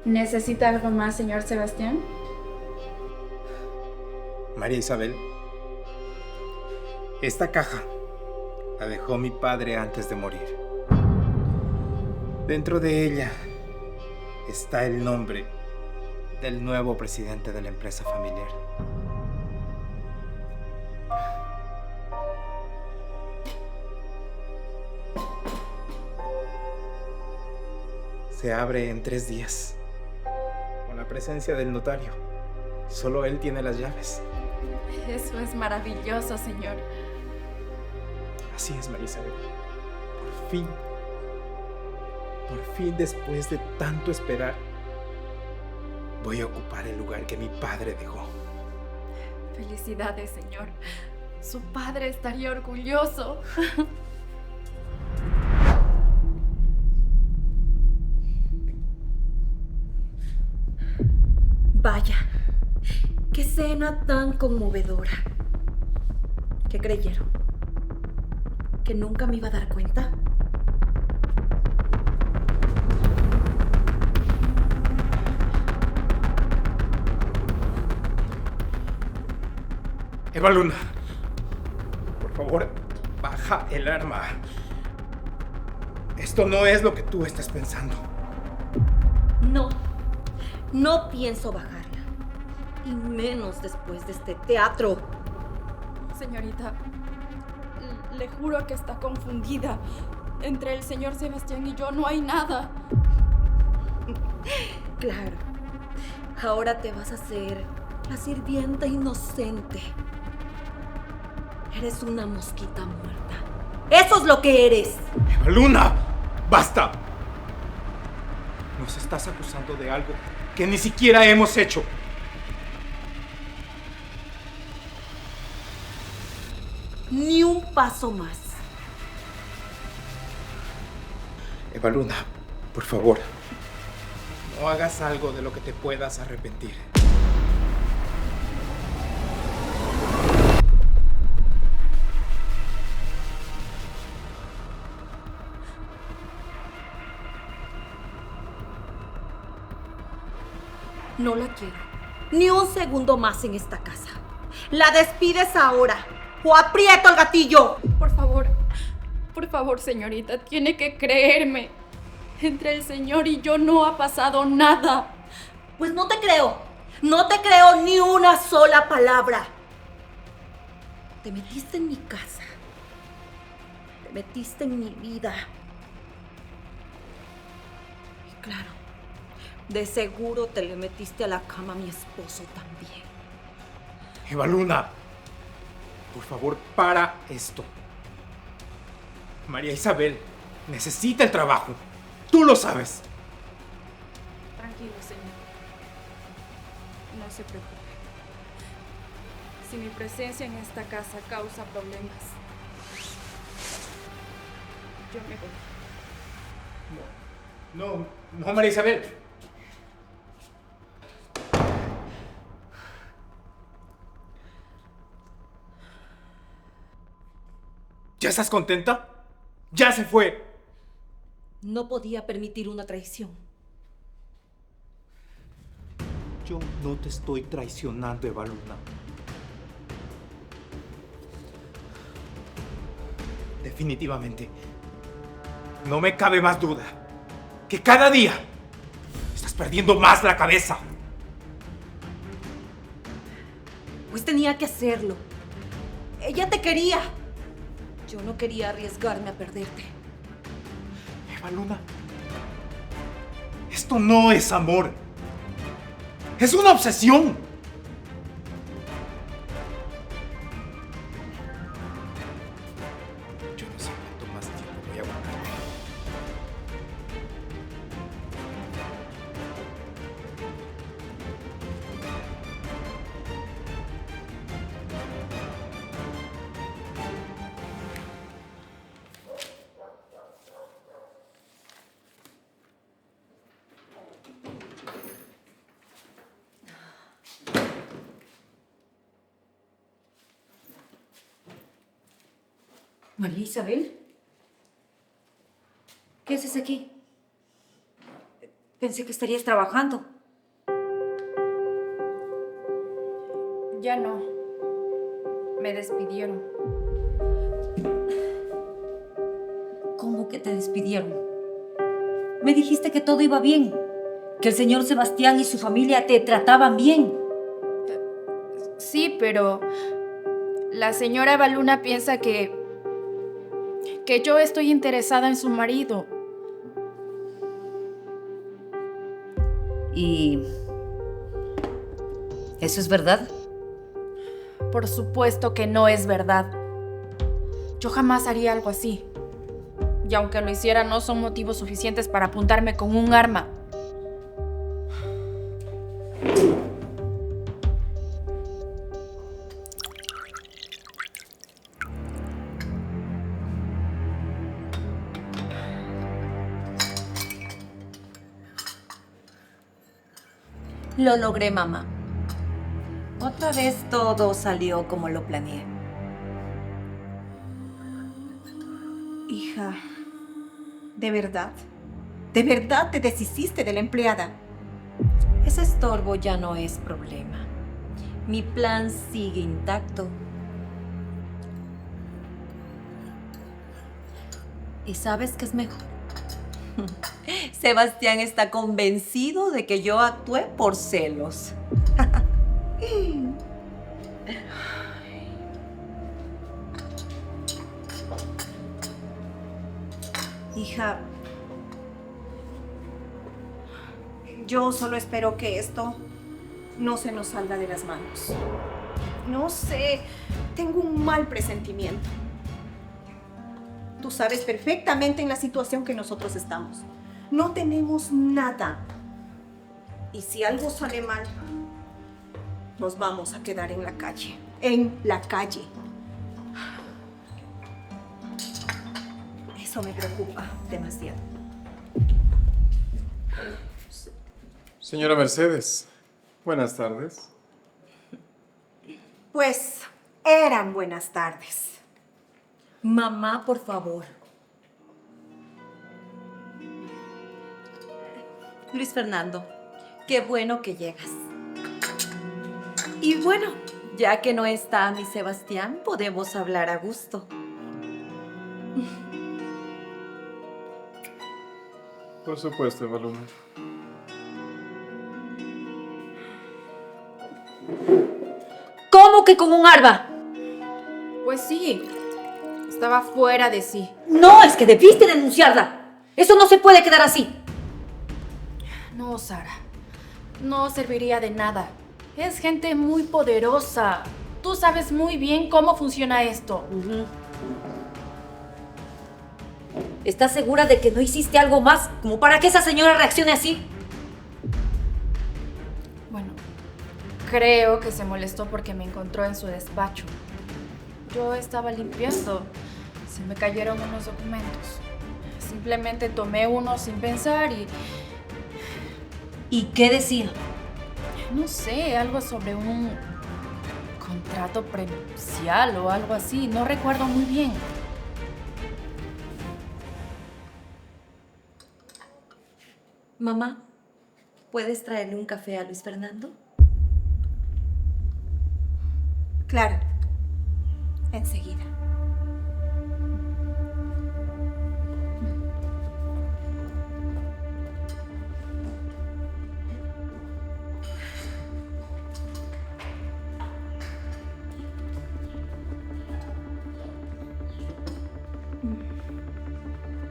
¿Necesita algo más, señor Sebastián? María Isabel, esta caja la dejó mi padre antes de morir. Dentro de ella está el nombre del nuevo presidente de la empresa familiar. Se abre en 3 días, con la presencia del notario. Solo él tiene las llaves. Eso es maravilloso, señor. Así es, María Isabel. Por fin, después de tanto esperar, voy a ocupar el lugar que mi padre dejó. Felicidades, señor. Su padre estaría orgulloso. Vaya, qué escena tan conmovedora. ¿Qué creyeron? ¿Que nunca me iba a dar cuenta? Eva Luna, por favor, baja el arma. Esto no es lo que tú estás pensando. No pienso bajarla. Y menos después de este teatro. Señorita, le juro que está confundida. Entre el señor Sebastián y yo no hay nada. Claro. Ahora te vas a hacer la sirvienta inocente. Eres una mosquita muerta. ¡Eso es lo que eres! ¡Eva Luna! ¡Basta! Nos estás acusando de algo que ni siquiera hemos hecho. Ni un paso más. Eva Luna, por favor, no hagas algo de lo que te puedas arrepentir. No la quiero. Ni un segundo más en esta casa. La despides ahora. ¡O aprieto el gatillo! Por favor, señorita, tiene que creerme. Entre el señor y yo no ha pasado nada. Pues no te creo. No te creo ni una sola palabra. Te metiste en mi casa. Te metiste en mi vida. Y claro, de seguro te le metiste a la cama a mi esposo también. Eva Luna, por favor, para esto. María Isabel necesita el trabajo. Tú lo sabes. Tranquilo, señor. No se preocupe. Si mi presencia en esta casa causa problemas, yo me voy. No, María Isabel. ¿Ya estás contenta? ¡Ya se fue! No podía permitir una traición. Yo no te estoy traicionando, Eva Luna. Definitivamente, no me cabe más duda que cada día estás perdiendo más la cabeza. Pues tenía que hacerlo. Ella te quería. Yo no quería arriesgarme a perderte. Eva Luna, esto no es amor. Es una obsesión. Yo no sé cuánto más tiempo voy a aguantarte. María Isabel, ¿qué haces aquí? Pensé que estarías trabajando. Ya no. Me despidieron. ¿Cómo que te despidieron? Me dijiste que todo iba bien, que el señor Sebastián y su familia te trataban bien. Sí, pero la señora Evaluna piensa que yo estoy interesada en su marido. ¿Y eso es verdad? Por supuesto que no es verdad. Yo jamás haría algo así. Y aunque lo hiciera, no son motivos suficientes para apuntarme con un arma. Lo logré, mamá. Otra vez todo salió como lo planeé. Hija, ¿de verdad? ¿De verdad te deshiciste de la empleada? Ese estorbo ya no es problema. Mi plan sigue intacto. ¿Y sabes qué es mejor? Sebastián está convencido de que yo actué por celos. Hija, yo solo espero que esto no se nos salga de las manos. No sé, tengo un mal presentimiento. Tú sabes perfectamente en la situación que nosotros estamos. No tenemos nada. Y si algo sale mal, nos vamos a quedar en la calle. En la calle. Eso me preocupa demasiado. Señora Mercedes, buenas tardes. Pues eran buenas tardes. Mamá, por favor. Luis Fernando, qué bueno que llegas. Y bueno, ya que no está mi Sebastián, podemos hablar a gusto. Por supuesto, Evaluna. ¿Cómo que con un arma? Pues sí, estaba fuera de sí. No, es que debiste denunciarla. Eso no se puede quedar así. No, Sara. No serviría de nada. Es gente muy poderosa. Tú sabes muy bien cómo funciona esto. ¿Estás segura de que no hiciste algo más como para que esa señora reaccione así? Bueno, creo que se molestó porque me encontró en su despacho. Yo estaba limpiando. Se me cayeron unos documentos. Simplemente tomé uno sin pensar y... ¿Y qué decía? No sé, algo sobre un contrato prenupcial o algo así. No recuerdo muy bien. Mamá, ¿puedes traerle un café a Luis Fernando? Claro, enseguida.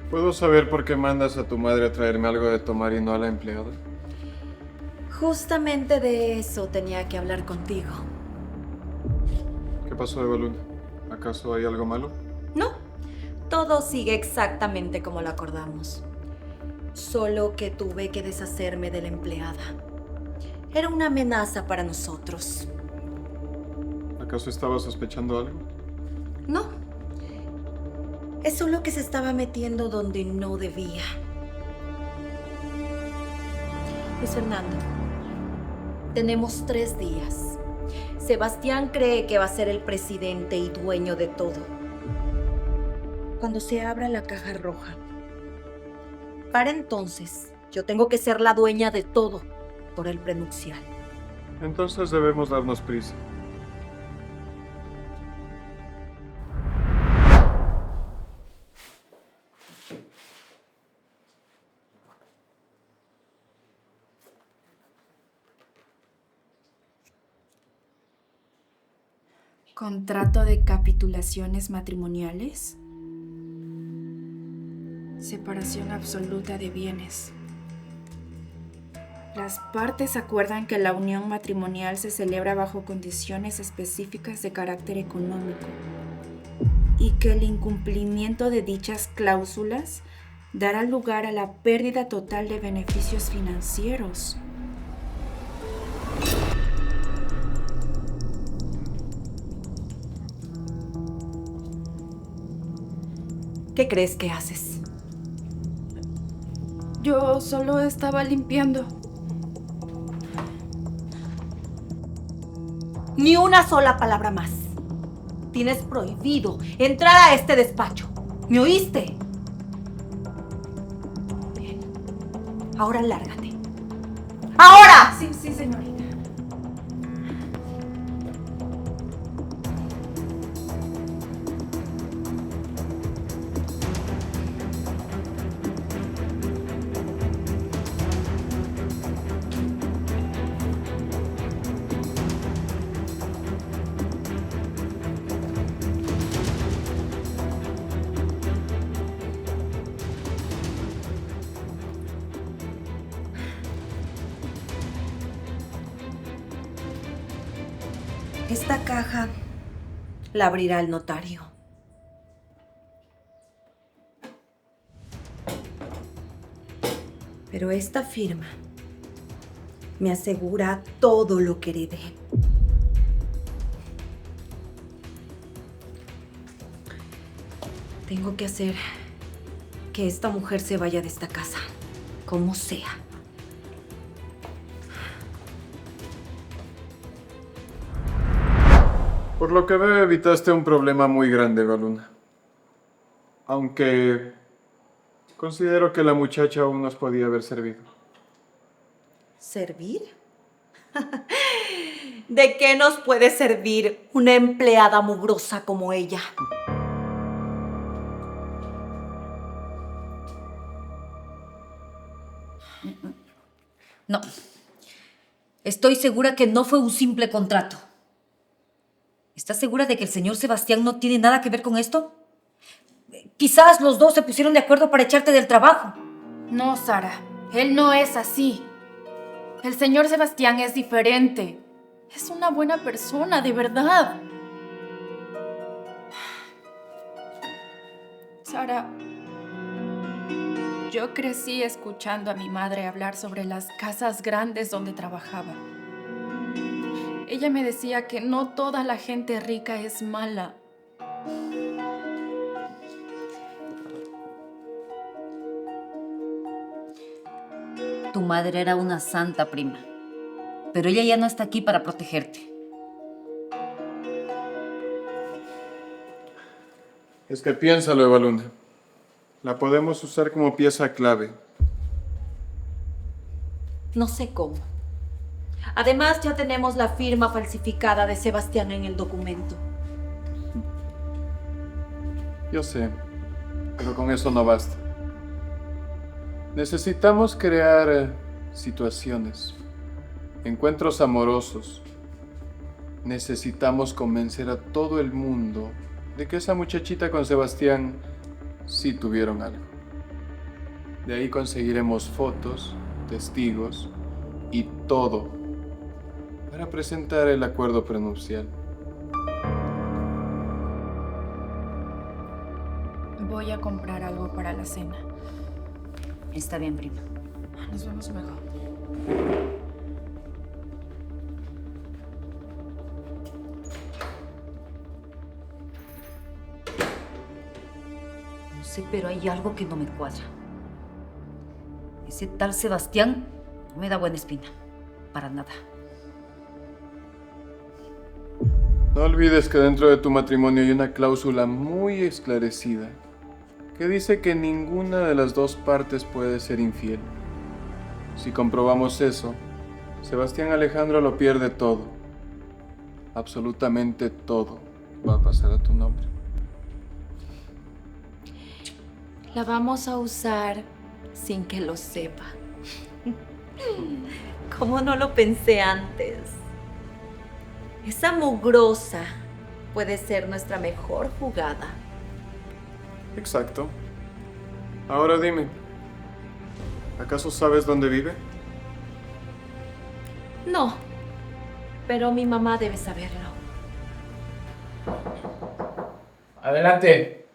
¿Puedo saber por qué mandas a tu madre a traerme algo de tomar y no a la empleada? Justamente de eso tenía que hablar contigo. ¿Qué pasó, Evaluna? ¿Acaso hay algo malo? No, todo sigue exactamente como lo acordamos. Solo que tuve que deshacerme de la empleada. Era una amenaza para nosotros. ¿Acaso estabas sospechando algo? No. Es solo que se estaba metiendo donde no debía. Luis Fernando, tenemos 3 días. Sebastián cree que va a ser el presidente y dueño de todo. Cuando se abra la caja roja. Para entonces, Yo tengo que ser la dueña de todo por el prenupcial. Entonces debemos darnos prisa. ¿Contrato de capitulaciones matrimoniales? Separación absoluta de bienes. Las partes acuerdan que la unión matrimonial se celebra bajo condiciones específicas de carácter económico y que el incumplimiento de dichas cláusulas dará lugar a la pérdida total de beneficios financieros. ¿Qué crees que haces? Yo solo estaba limpiando. Ni una sola palabra más. Tienes prohibido entrar a este despacho. ¿Me oíste? Bien. Ahora lárgate. ¡Ahora! Sí, señorita. Esta caja la abrirá el notario. Pero esta firma me asegura todo lo que heredé. Tengo que hacer que esta mujer se vaya de esta casa, como sea. Por lo que veo, evitaste un problema muy grande, Baluna. Aunque considero que la muchacha aún nos podía haber servido. ¿Servir? ¿De qué nos puede servir una empleada mugrosa como ella? No. Estoy segura que no fue un simple contrato. ¿Estás segura de que el señor Sebastián no tiene nada que ver con esto? Quizás los dos se pusieron de acuerdo para echarte del trabajo. No, Sara. Él no es así. El señor Sebastián es diferente. Es una buena persona, de verdad. Sara, yo crecí escuchando a mi madre hablar sobre las casas grandes donde trabajaba. Ella me decía que no toda la gente rica es mala. Tu madre era una santa, prima. Pero ella ya no está aquí para protegerte. Es que piénsalo, Evaluna. La podemos usar como pieza clave. No sé cómo. Además, ya tenemos la firma falsificada de Sebastián en el documento. Yo sé, pero con eso no basta. Necesitamos crear situaciones, encuentros amorosos. Necesitamos convencer a todo el mundo de que esa muchachita con Sebastián sí tuvieron algo. De ahí conseguiremos fotos, testigos y todo para presentar el acuerdo prenupcial. Voy a comprar algo para la cena. Está bien, prima. Nos vemos luego. No sé, pero hay algo que no me cuadra. Ese tal Sebastián no me da buena espina. Para nada. No olvides que dentro de tu matrimonio hay una cláusula muy esclarecida que dice que ninguna de las dos partes puede ser infiel. Si comprobamos eso, Sebastián Alejandro lo pierde todo. Absolutamente todo va a pasar a tu nombre. La vamos a usar sin que lo sepa. ¿Cómo no lo pensé antes? Esa mugrosa puede ser nuestra mejor jugada. Exacto. Ahora dime, ¿acaso sabes dónde vive? No, pero mi mamá debe saberlo. Adelante.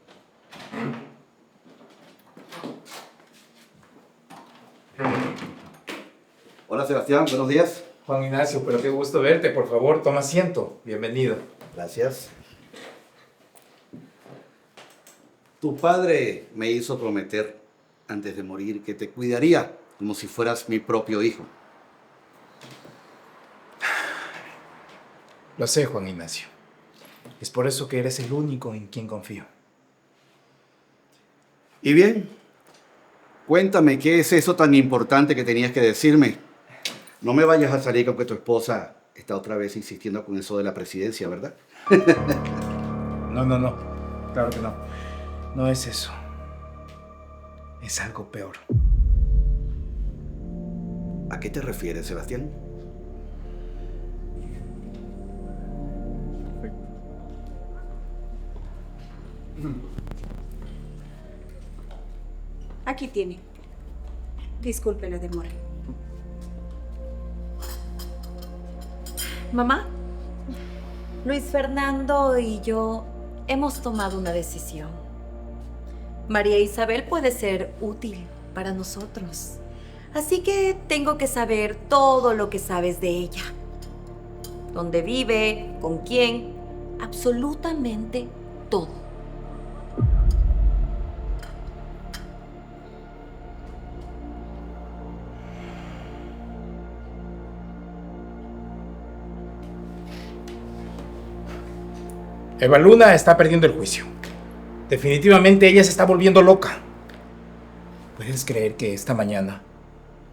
Hola Sebastián, buenos días. Juan Ignacio, pero qué gusto verte. Por favor, toma asiento. Bienvenido. Gracias. Tu padre me hizo prometer antes de morir que te cuidaría como si fueras mi propio hijo. Lo sé, Juan Ignacio. Es por eso que eres el único en quien confío. Y bien, cuéntame, ¿qué es eso tan importante que tenías que decirme? No me vayas a salir con que tu esposa está otra vez insistiendo con eso de la presidencia, ¿verdad? No. Claro que no. No es eso. Es algo peor. ¿A qué te refieres, Sebastián? Aquí tiene. Disculpe la demora. Mamá, Luis Fernando y yo hemos tomado una decisión. María Isabel puede ser útil para nosotros. Así que tengo que saber todo lo que sabes de ella. Dónde vive, con quién, absolutamente todo. Eva Luna está perdiendo el juicio. Definitivamente ella se está volviendo loca. ¿Puedes creer que esta mañana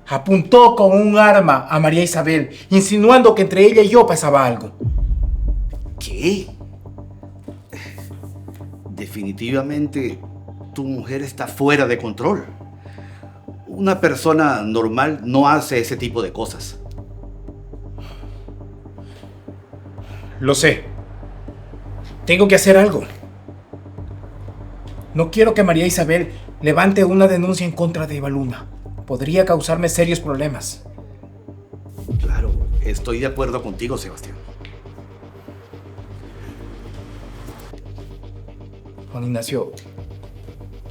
apuntó con un arma a María Isabel, insinuando que entre ella y yo pasaba algo? ¿Qué? Definitivamente tu mujer está fuera de control. Una persona normal no hace ese tipo de cosas. Lo sé. Tengo que hacer algo. No quiero que María Isabel levante una denuncia en contra de Eva Luna. Podría causarme serios problemas. Claro, estoy de acuerdo contigo, Sebastián. Juan Ignacio,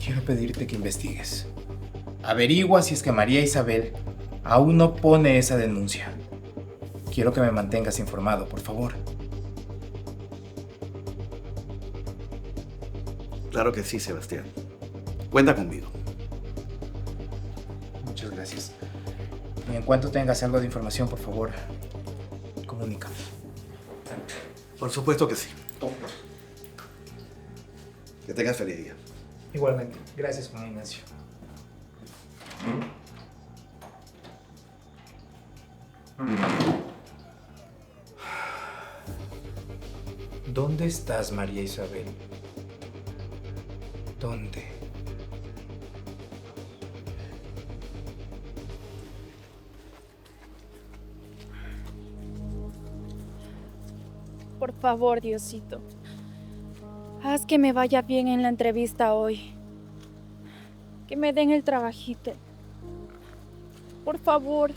quiero pedirte que investigues. Averigua si es que María Isabel aún no pone esa denuncia. Quiero que me mantengas informado, por favor. Claro que sí, Sebastián. Cuenta conmigo. Muchas gracias. Y en cuanto tengas algo de información, por favor, comunícame. Por supuesto que sí. Que tengas feliz día. Igualmente. Gracias, Juan Ignacio. ¿Dónde estás, María Isabel? ¿Dónde? Por favor, Diosito, haz que me vaya bien en la entrevista hoy. Que me den el trabajito. Por favor.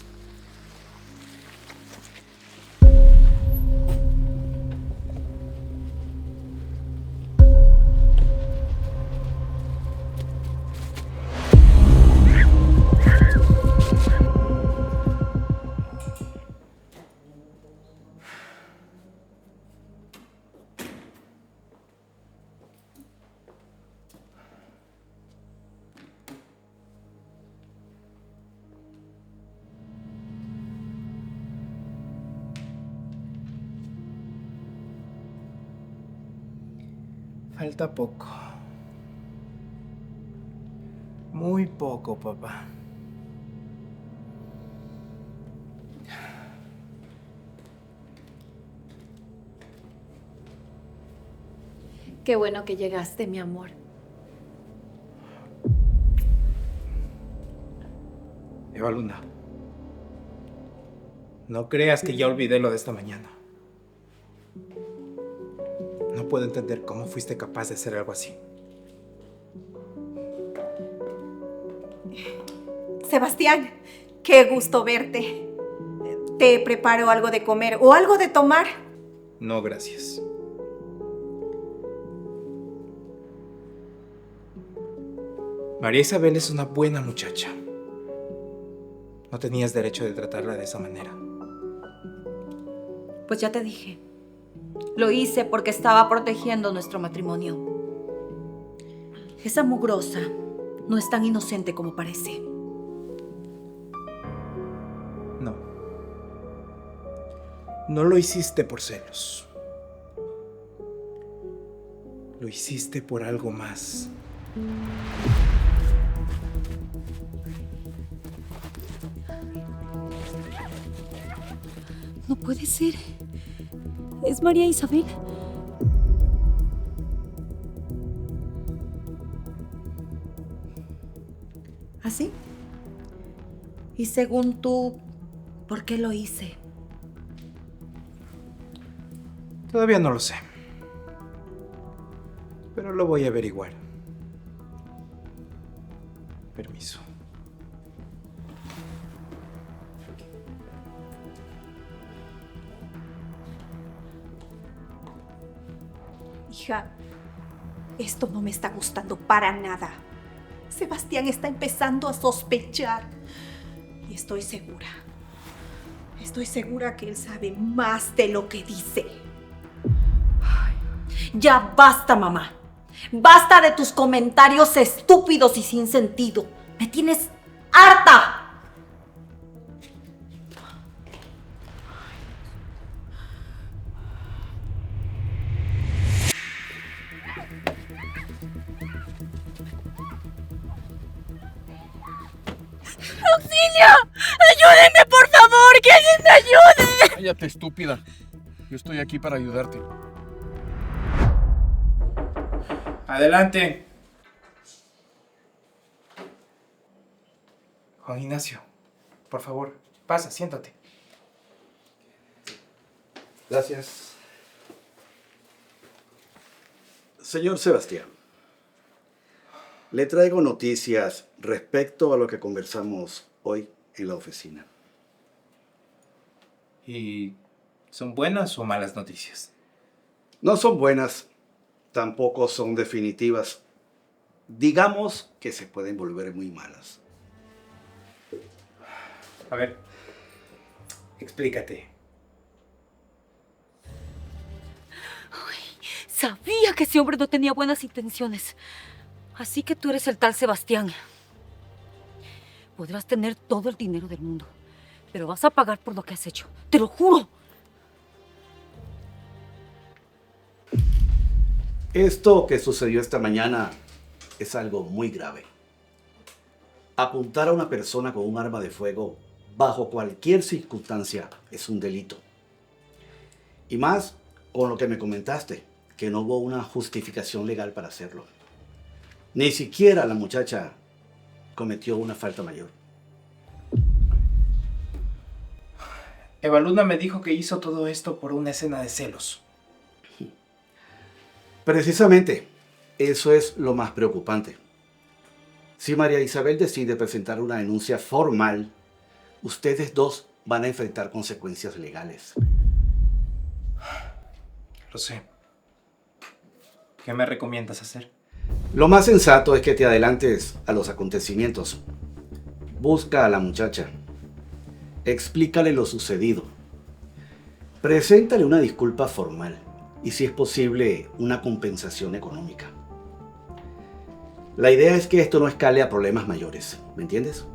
Falta poco. Muy poco, papá. Qué bueno que llegaste, mi amor. Eva Luna, no creas que ya olvidé lo de esta mañana. No puedo entender cómo fuiste capaz de hacer algo así. Sebastián, qué gusto verte. ¿Te preparo algo de comer o algo de tomar? No, gracias. María Isabel es una buena muchacha. No tenías derecho de tratarla de esa manera. Pues ya te dije. Lo hice porque estaba protegiendo nuestro matrimonio. Esa mugrosa no es tan inocente como parece. No. No lo hiciste por celos. Lo hiciste por algo más. No puede ser. Es María Isabel. ¿Así? Y según tú, ¿por qué lo hice? Todavía no lo sé. Pero lo voy a averiguar. Permiso. Hija, esto no me está gustando para nada. Sebastián está empezando a sospechar. Y estoy segura que él sabe más de lo que dice. Ya basta, mamá. Basta de tus comentarios estúpidos y sin sentido. Me tienes harta. ¡Ayúdenme, por favor! ¡Que alguien me ayude! Cállate, estúpida. Yo estoy aquí para ayudarte. Adelante. Juan Ignacio, por favor, pasa, siéntate. Gracias. Señor Sebastián, le traigo noticias respecto a lo que conversamos hoy en la oficina. ¿Y son buenas o malas noticias? No son buenas, tampoco son definitivas. Digamos que se pueden volver muy malas. A ver, explícate. Sabía que ese hombre no tenía buenas intenciones. Así que tú eres el tal Sebastián. Podrás tener todo el dinero del mundo, pero vas a pagar por lo que has hecho. ¡Te lo juro! Esto que sucedió esta mañana es algo muy grave. Apuntar a una persona con un arma de fuego bajo cualquier circunstancia es un delito. Y más con lo que me comentaste, que no hubo una justificación legal para hacerlo. Ni siquiera la muchacha cometió una falta mayor. Eva Luna me dijo que hizo todo esto por una escena de celos. Precisamente, eso es lo más preocupante. Si María Isabel decide presentar una denuncia formal, ustedes dos van a enfrentar consecuencias legales. Lo sé. ¿Qué me recomiendas hacer? Lo más sensato es que te adelantes a los acontecimientos. Busca a la muchacha. Explícale lo sucedido. Preséntale una disculpa formal y, si es posible, una compensación económica. La idea es que esto no escale a problemas mayores, ¿me entiendes?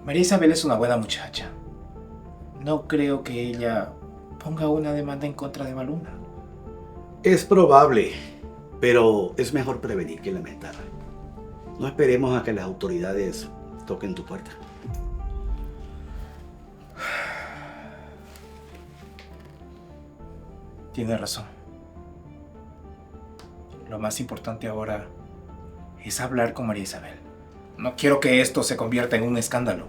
María Isabel es una buena muchacha. No creo que ella ponga una demanda en contra de Eva Luna. Es probable, pero es mejor prevenir que lamentar. No esperemos a que las autoridades toquen tu puerta. Tiene razón. Lo más importante ahora es hablar con María Isabel. No quiero que esto se convierta en un escándalo.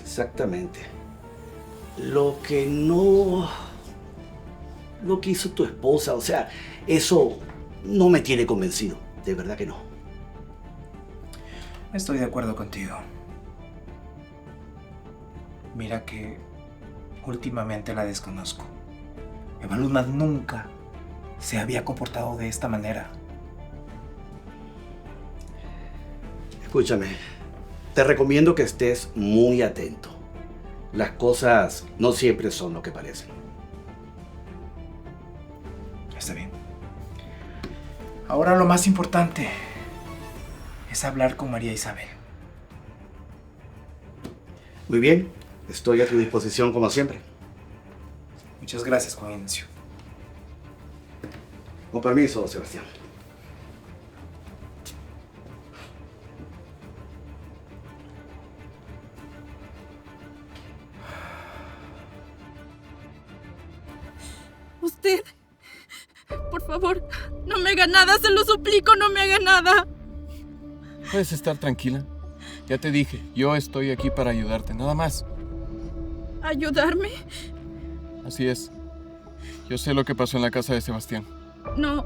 Exactamente. Lo que no... Lo que hizo tu esposa, o sea, eso no me tiene convencido. De verdad que no. Estoy de acuerdo contigo. Mira que últimamente la desconozco. Eva Luna nunca se había comportado de esta manera. Escúchame, te recomiendo que estés muy atento. Las cosas no siempre son lo que parecen. Está bien. Ahora lo más importante es hablar con María Isabel. Muy bien, estoy a tu disposición como siempre. Muchas gracias, Juan Ignacio. Con permiso, Sebastián. Usted, por favor, no me haga nada, se lo suplico, no me haga nada. Puedes estar tranquila. Ya te dije, yo estoy aquí para ayudarte, nada más. ¿Ayudarme? Así es. Yo sé lo que pasó en la casa de Sebastián. No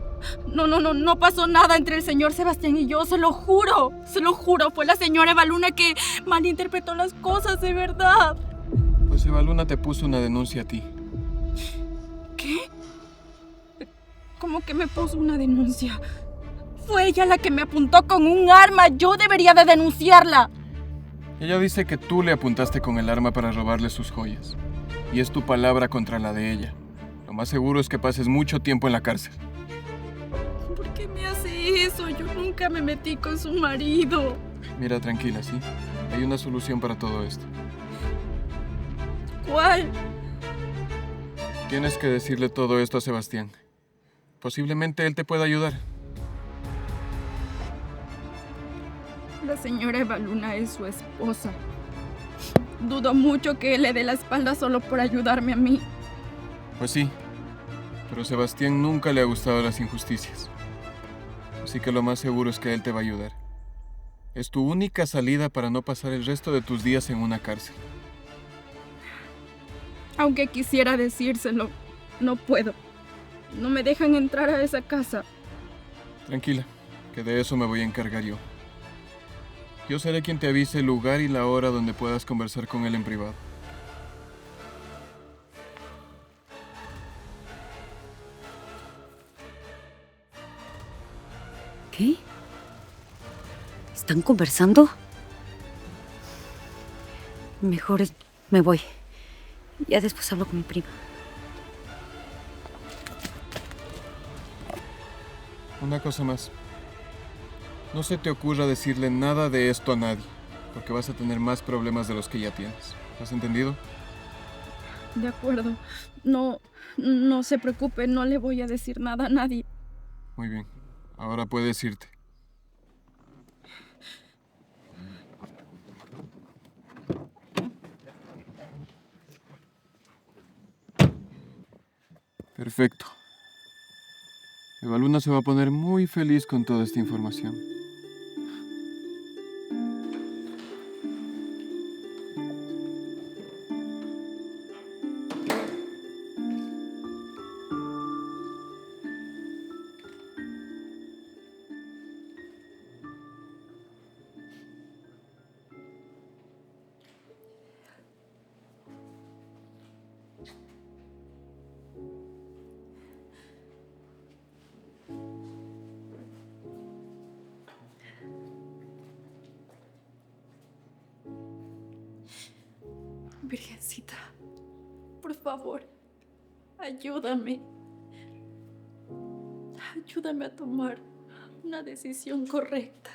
pasó nada entre el señor Sebastián y yo, se lo juro. Fue la señora Eva Luna que malinterpretó las cosas, de verdad. Pues Eva Luna te puso una denuncia a ti. ¿Qué? ¿Cómo que me puso una denuncia? Fue ella la que me apuntó con un arma, yo debería de denunciarla. Ella dice que tú le apuntaste con el arma para robarle sus joyas. Y es tu palabra contra la de ella. Lo más seguro es que pases mucho tiempo en la cárcel. ¿Por qué me hace eso? Yo nunca me metí con su marido. Mira, tranquila, ¿sí? Hay una solución para todo esto. ¿Cuál? Tienes que decirle todo esto a Sebastián. Posiblemente él te pueda ayudar. La señora Eva Luna es su esposa. Dudo mucho que él le dé la espalda solo por ayudarme a mí. Pues sí, pero a Sebastián nunca le ha gustado las injusticias. Así que lo más seguro es que él te va a ayudar. Es tu única salida para no pasar el resto de tus días en una cárcel. Aunque quisiera decírselo, no puedo. No me dejan entrar a esa casa. Tranquila, que de eso me voy a encargar yo. Yo seré quien te avise el lugar y la hora donde puedas conversar con él en privado. ¿Qué? ¿Están conversando? Mejor me voy. Ya después hablo con mi prima. Una cosa más. No se te ocurra decirle nada de esto a nadie, porque vas a tener más problemas de los que ya tienes. ¿Has entendido? De acuerdo. No se preocupe, no le voy a decir nada a nadie. Muy bien. Ahora puedes irte. Perfecto. Eva Luna se va a poner muy feliz con toda esta información. Virgencita, por favor, ayúdame. Ayúdame a tomar una decisión correcta.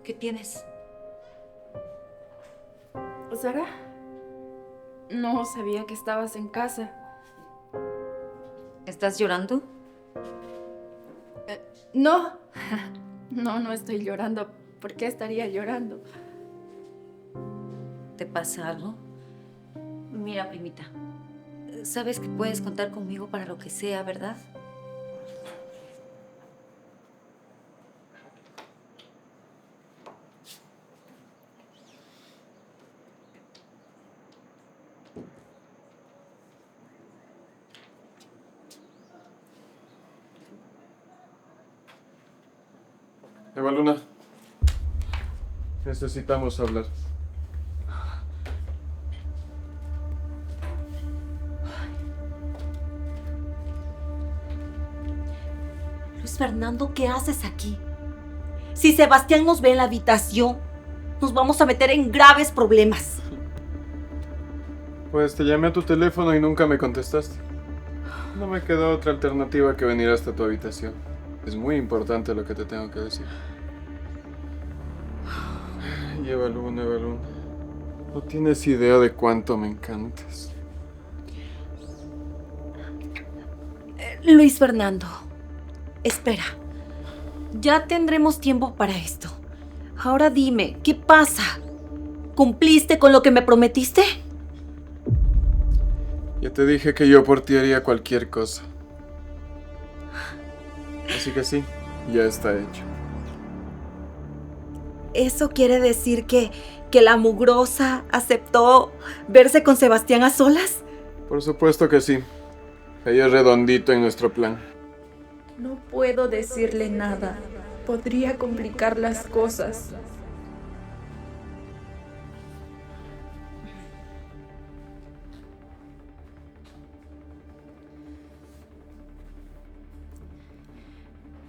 ¿Qué tienes? Sara, no sabía que estabas en casa. ¿Estás llorando? No, no estoy llorando. ¿Por qué estaría llorando? ¿Te pasa algo? Mira, primita, sabes que puedes contar conmigo para lo que sea, ¿verdad? Eva Luna, necesitamos hablar. Luis Fernando, ¿qué haces aquí? Si Sebastián nos ve en la habitación, nos vamos a meter en graves problemas. Pues te llamé a tu teléfono y nunca me contestaste. No me quedó otra alternativa que venir hasta tu habitación. Es muy importante lo que te tengo que decir. Ay, Eva Luna, Eva Luna. No tienes idea de cuánto me encantas. Luis Fernando, espera. Ya tendremos tiempo para esto. Ahora dime, ¿qué pasa? ¿Cumpliste con lo que me prometiste? Ya te dije que yo por ti haría cualquier cosa. Así que sí, ya está hecho. ¿Eso quiere decir que la mugrosa aceptó verse con Sebastián a solas? Por supuesto que sí. Ella es redondito en nuestro plan. No puedo decirle nada. Podría complicar las cosas.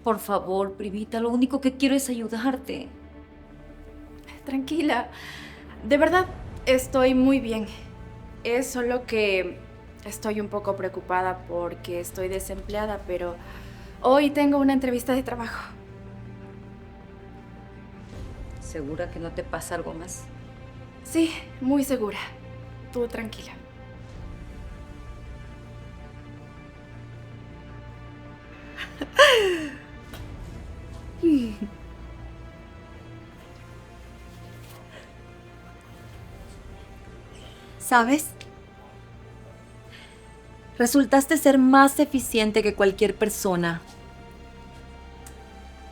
Por favor, primita, lo único que quiero es ayudarte. Tranquila. De verdad, estoy muy bien. Es solo que estoy un poco preocupada porque estoy desempleada, pero hoy tengo una entrevista de trabajo. ¿Segura que no te pasa algo más? Sí, muy segura. Tú tranquila. ¿Sabes? Resultaste ser más eficiente que cualquier persona.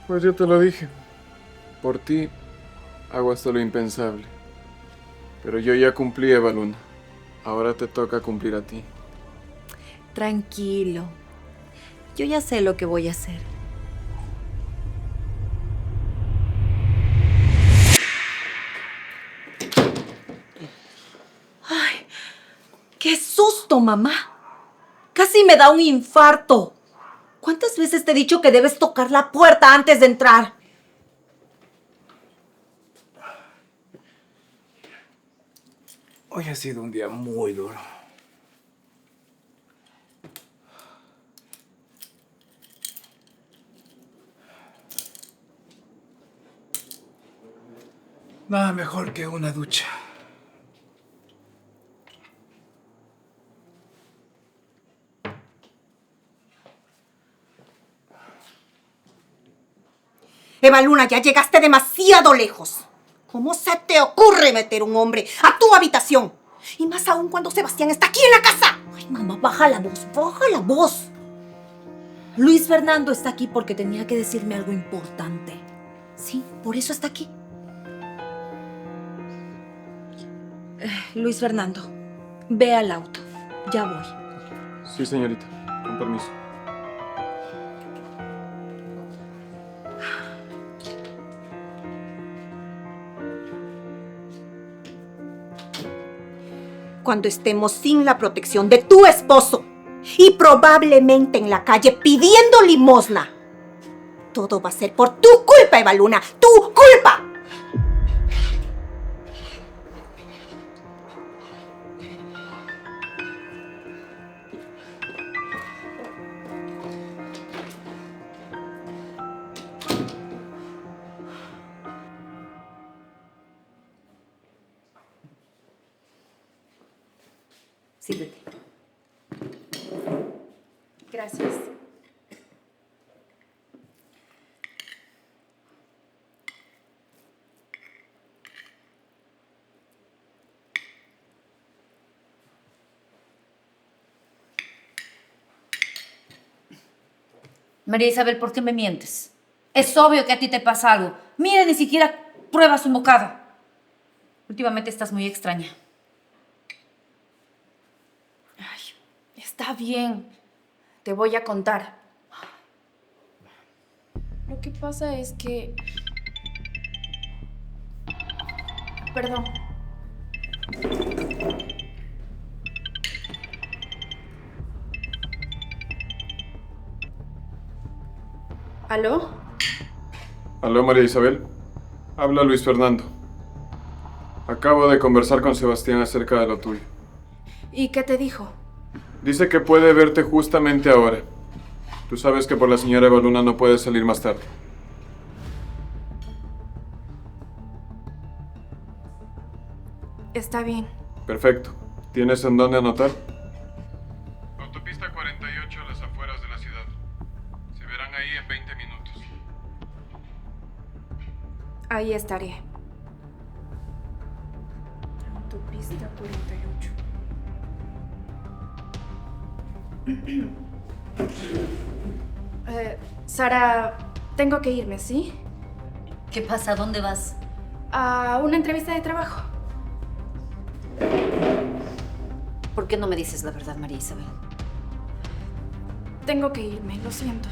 Pues yo te lo dije. Por ti hago hasta lo impensable. Pero yo ya cumplí, Eva Luna. Ahora te toca cumplir a ti. Tranquilo. Yo ya sé lo que voy a hacer. ¡Ay! ¡Qué susto, mamá! Casi me da un infarto. ¿Cuántas veces te he dicho que debes tocar la puerta antes de entrar? Hoy ha sido un día muy duro. Nada mejor que una ducha. Eva Luna, ya llegaste demasiado lejos. ¿Cómo se te ocurre meter un hombre a tu habitación? Y más aún cuando Sebastián está aquí en la casa. Ay, mamá, baja la voz, baja la voz. Luis Fernando está aquí porque tenía que decirme algo importante. Sí, por eso está aquí. Luis Fernando, ve al auto. Ya voy. Sí, señorita. Con permiso. Cuando estemos sin la protección de tu esposo y probablemente en la calle pidiendo limosna, todo va a ser por tu culpa, Eva Luna. ¡Tu culpa! Sírvete. Gracias. María Isabel, ¿por qué me mientes? Es obvio que a ti te pasa algo. Mira, ni siquiera pruebas un bocado. Últimamente estás muy extraña. Ay, está bien. Te voy a contar. Lo que pasa es que... Perdón. ¿Aló? Aló, María Isabel. Habla Luis Fernando. Acabo de conversar con Sebastián acerca de lo tuyo. ¿Y qué te dijo? Dice que puede verte justamente ahora. Tú sabes que por la señora Eva Luna no puedes salir más tarde. Está bien. Perfecto. ¿Tienes en dónde anotar? Autopista 48 a las afueras de la ciudad. Se verán ahí en 20 minutos. Ahí estaré. Autopista 48. Sara, tengo que irme, ¿sí? ¿Qué pasa? ¿Dónde vas? A una entrevista de trabajo. ¿Por qué no me dices la verdad, María Isabel? Tengo que irme, lo siento.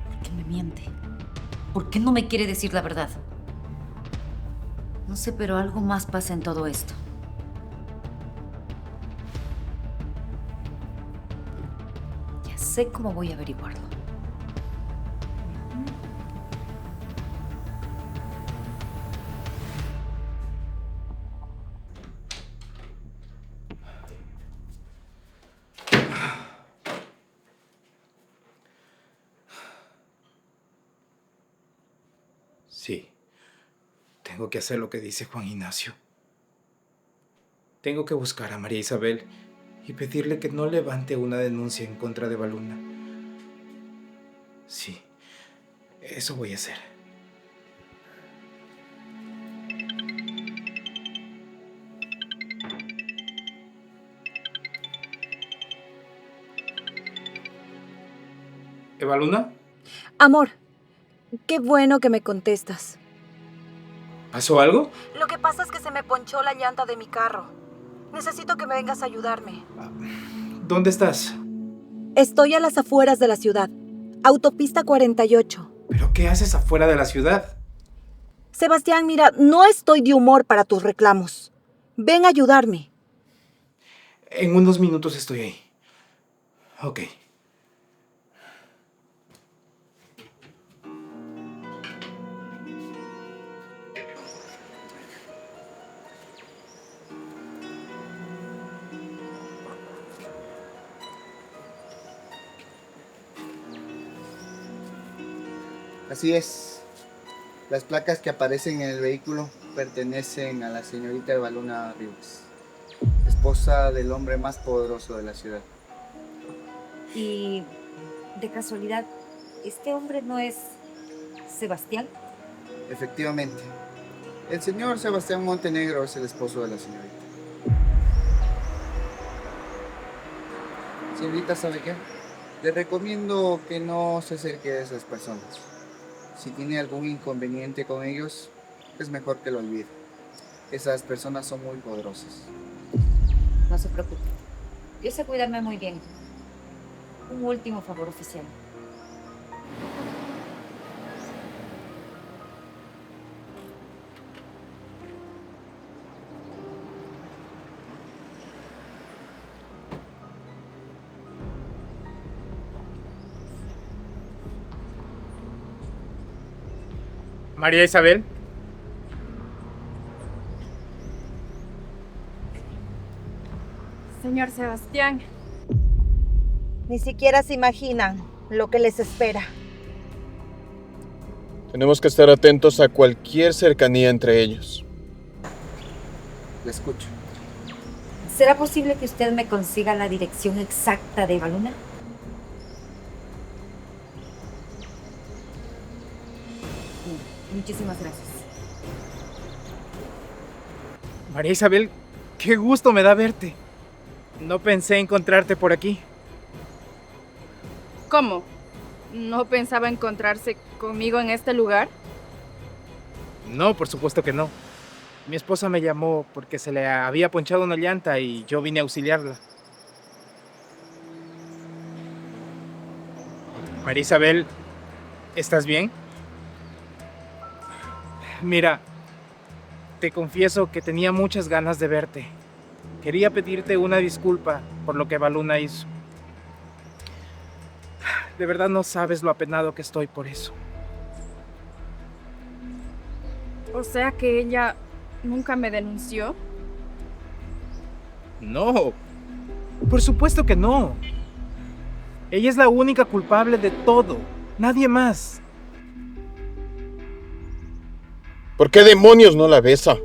¿Por qué me miente? ¿Por qué no me quiere decir la verdad? No sé, pero algo más pasa en todo esto. Ya sé cómo voy a averiguarlo. Sí, tengo que hacer lo que dice Juan Ignacio. Tengo que buscar a María Isabel y pedirle que no levante una denuncia en contra de Eva Luna. Sí, eso voy a hacer. ¿Eva Luna? Amor, qué bueno que me contestas. ¿Pasó algo? Lo que pasa es que se me ponchó la llanta de mi carro. Necesito que me vengas a ayudarme. ¿Dónde estás? Estoy a las afueras de la ciudad. Autopista 48. ¿Pero qué haces afuera de la ciudad? Sebastián, mira, no estoy de humor para tus reclamos. Ven a ayudarme. En unos minutos estoy ahí. Ok. Así es. Las placas que aparecen en el vehículo pertenecen a la señorita Eva Luna Rivas, esposa del hombre más poderoso de la ciudad. Y, de casualidad, ¿este hombre no es Sebastián? Efectivamente, el señor Sebastián Montenegro es el esposo de la señorita. Señorita, ¿sabe qué? Le recomiendo que no se acerque a esas personas. Si tiene algún inconveniente con ellos, es mejor que lo olvide. Esas personas son muy poderosas. No se preocupe. Yo sé cuidarme muy bien. Un último favor, oficial. María Isabel. Señor Sebastián. Ni siquiera se imaginan lo que les espera. Tenemos que estar atentos a cualquier cercanía entre ellos. Le escucho. ¿Será posible que usted me consiga la dirección exacta de Eva Luna? Muchísimas gracias. María Isabel, qué gusto me da verte. No pensé encontrarte por aquí. ¿Cómo? ¿No pensaba encontrarse conmigo en este lugar? No, por supuesto que no. Mi esposa me llamó porque se le había ponchado una llanta y yo vine a auxiliarla. María Isabel, ¿estás bien? Mira, te confieso que tenía muchas ganas de verte. Quería pedirte una disculpa por lo que Eva Luna hizo. De verdad no sabes lo apenado que estoy por eso. O sea que ella nunca me denunció. No, por supuesto que no. Ella es la única culpable de todo, nadie más. ¿Por qué demonios no la besa?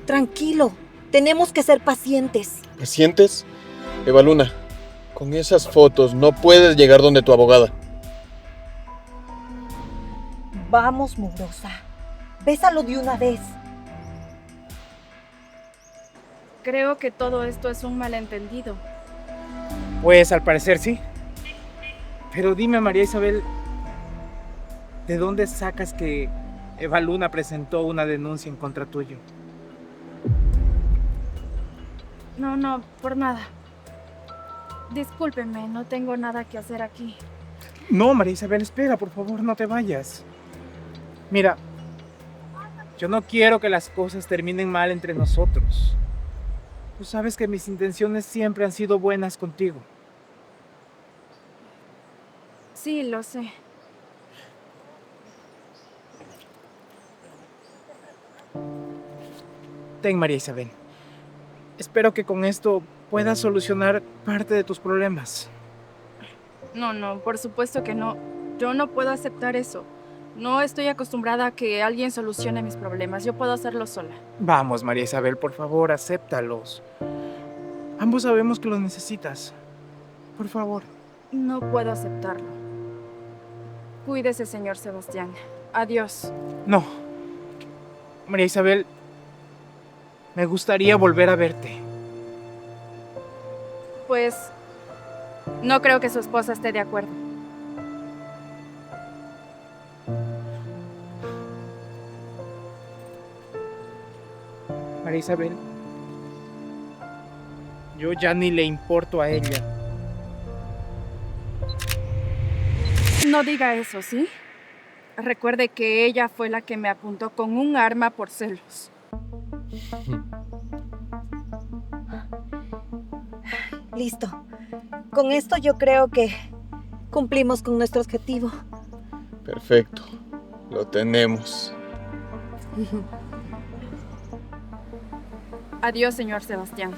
Tranquilo, tenemos que ser pacientes. ¿Pacientes? Eva Luna, con esas fotos no puedes llegar donde tu abogada. Vamos, mugrosa. Bésalo de una vez. Creo que todo esto es un malentendido. Pues al parecer sí. Pero dime, María Isabel, ¿de dónde sacas que Eva Luna presentó una denuncia en contra tuyo? No, por nada. Discúlpenme, no tengo nada que hacer aquí. No, María Isabel, espera, por favor, no te vayas. Mira, yo no quiero que las cosas terminen mal entre nosotros. Tú sabes que mis intenciones siempre han sido buenas contigo. Sí, lo sé. Ten, María Isabel. Espero que con esto puedas solucionar parte de tus problemas. No, por supuesto que no. Yo no puedo aceptar eso. No estoy acostumbrada a que alguien solucione mis problemas. Yo puedo hacerlo sola. Vamos, María Isabel, por favor, acéptalos. Ambos sabemos que los necesitas. Por favor. No puedo aceptarlo. Cuídese, señor Sebastián. Adiós. No. María Isabel, me gustaría volver a verte. Pues no creo que su esposa esté de acuerdo. María Isabel, yo ya ni le importo a ella. No diga eso, ¿sí? Recuerde que ella fue la que me apuntó con un arma por celos. Listo. Con esto yo creo que cumplimos con nuestro objetivo. Perfecto, lo tenemos. Adiós, señor Sebastián.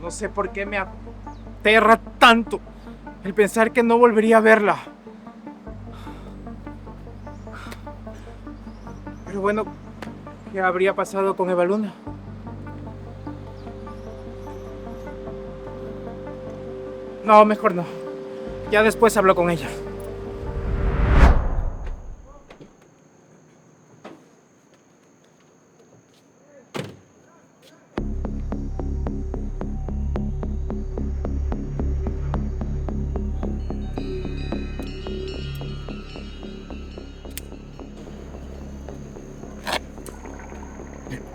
No sé por qué me aterra tanto el pensar que no volvería a verla. Pero bueno, ¿qué habría pasado con Eva Luna? No, mejor no. Ya después hablo con ella.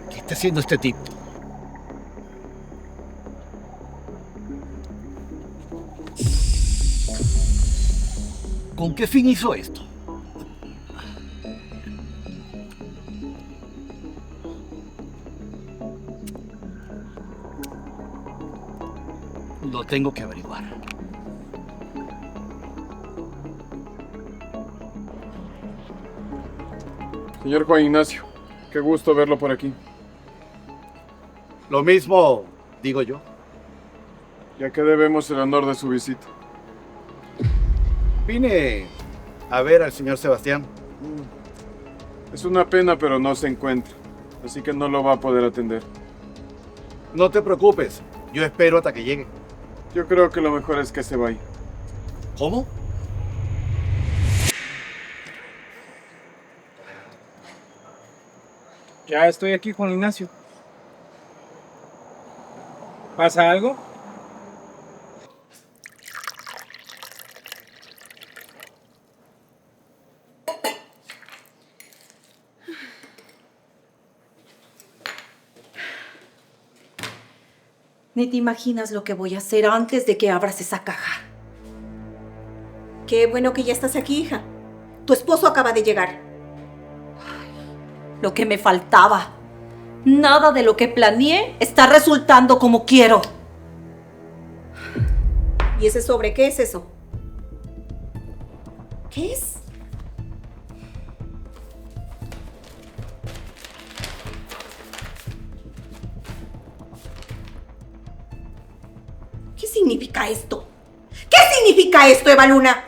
¿Qué está haciendo este tipo? ¿Con qué fin hizo esto? Lo tengo que averiguar. Señor Juan Ignacio, Qué gusto verlo por aquí. Lo mismo digo yo. Ya que debemos el honor de su visita. Vine a ver al señor Sebastián. Es una pena, pero no se encuentra. Así que no lo va a poder atender. No te preocupes, yo espero hasta que llegue. Yo creo que lo mejor es que se vaya. ¿Cómo? Ya estoy aquí, Juan Ignacio. ¿Pasa algo? Ni te imaginas lo que voy a hacer antes de que abras esa caja. Qué bueno que ya estás aquí, hija. Tu esposo acaba de llegar. Lo que me faltaba. Nada de lo que planeé está resultando como quiero. ¿Y ese sobre qué es eso? ¿Qué es? ¿Qué significa esto? ¿Qué significa esto, Eva Luna?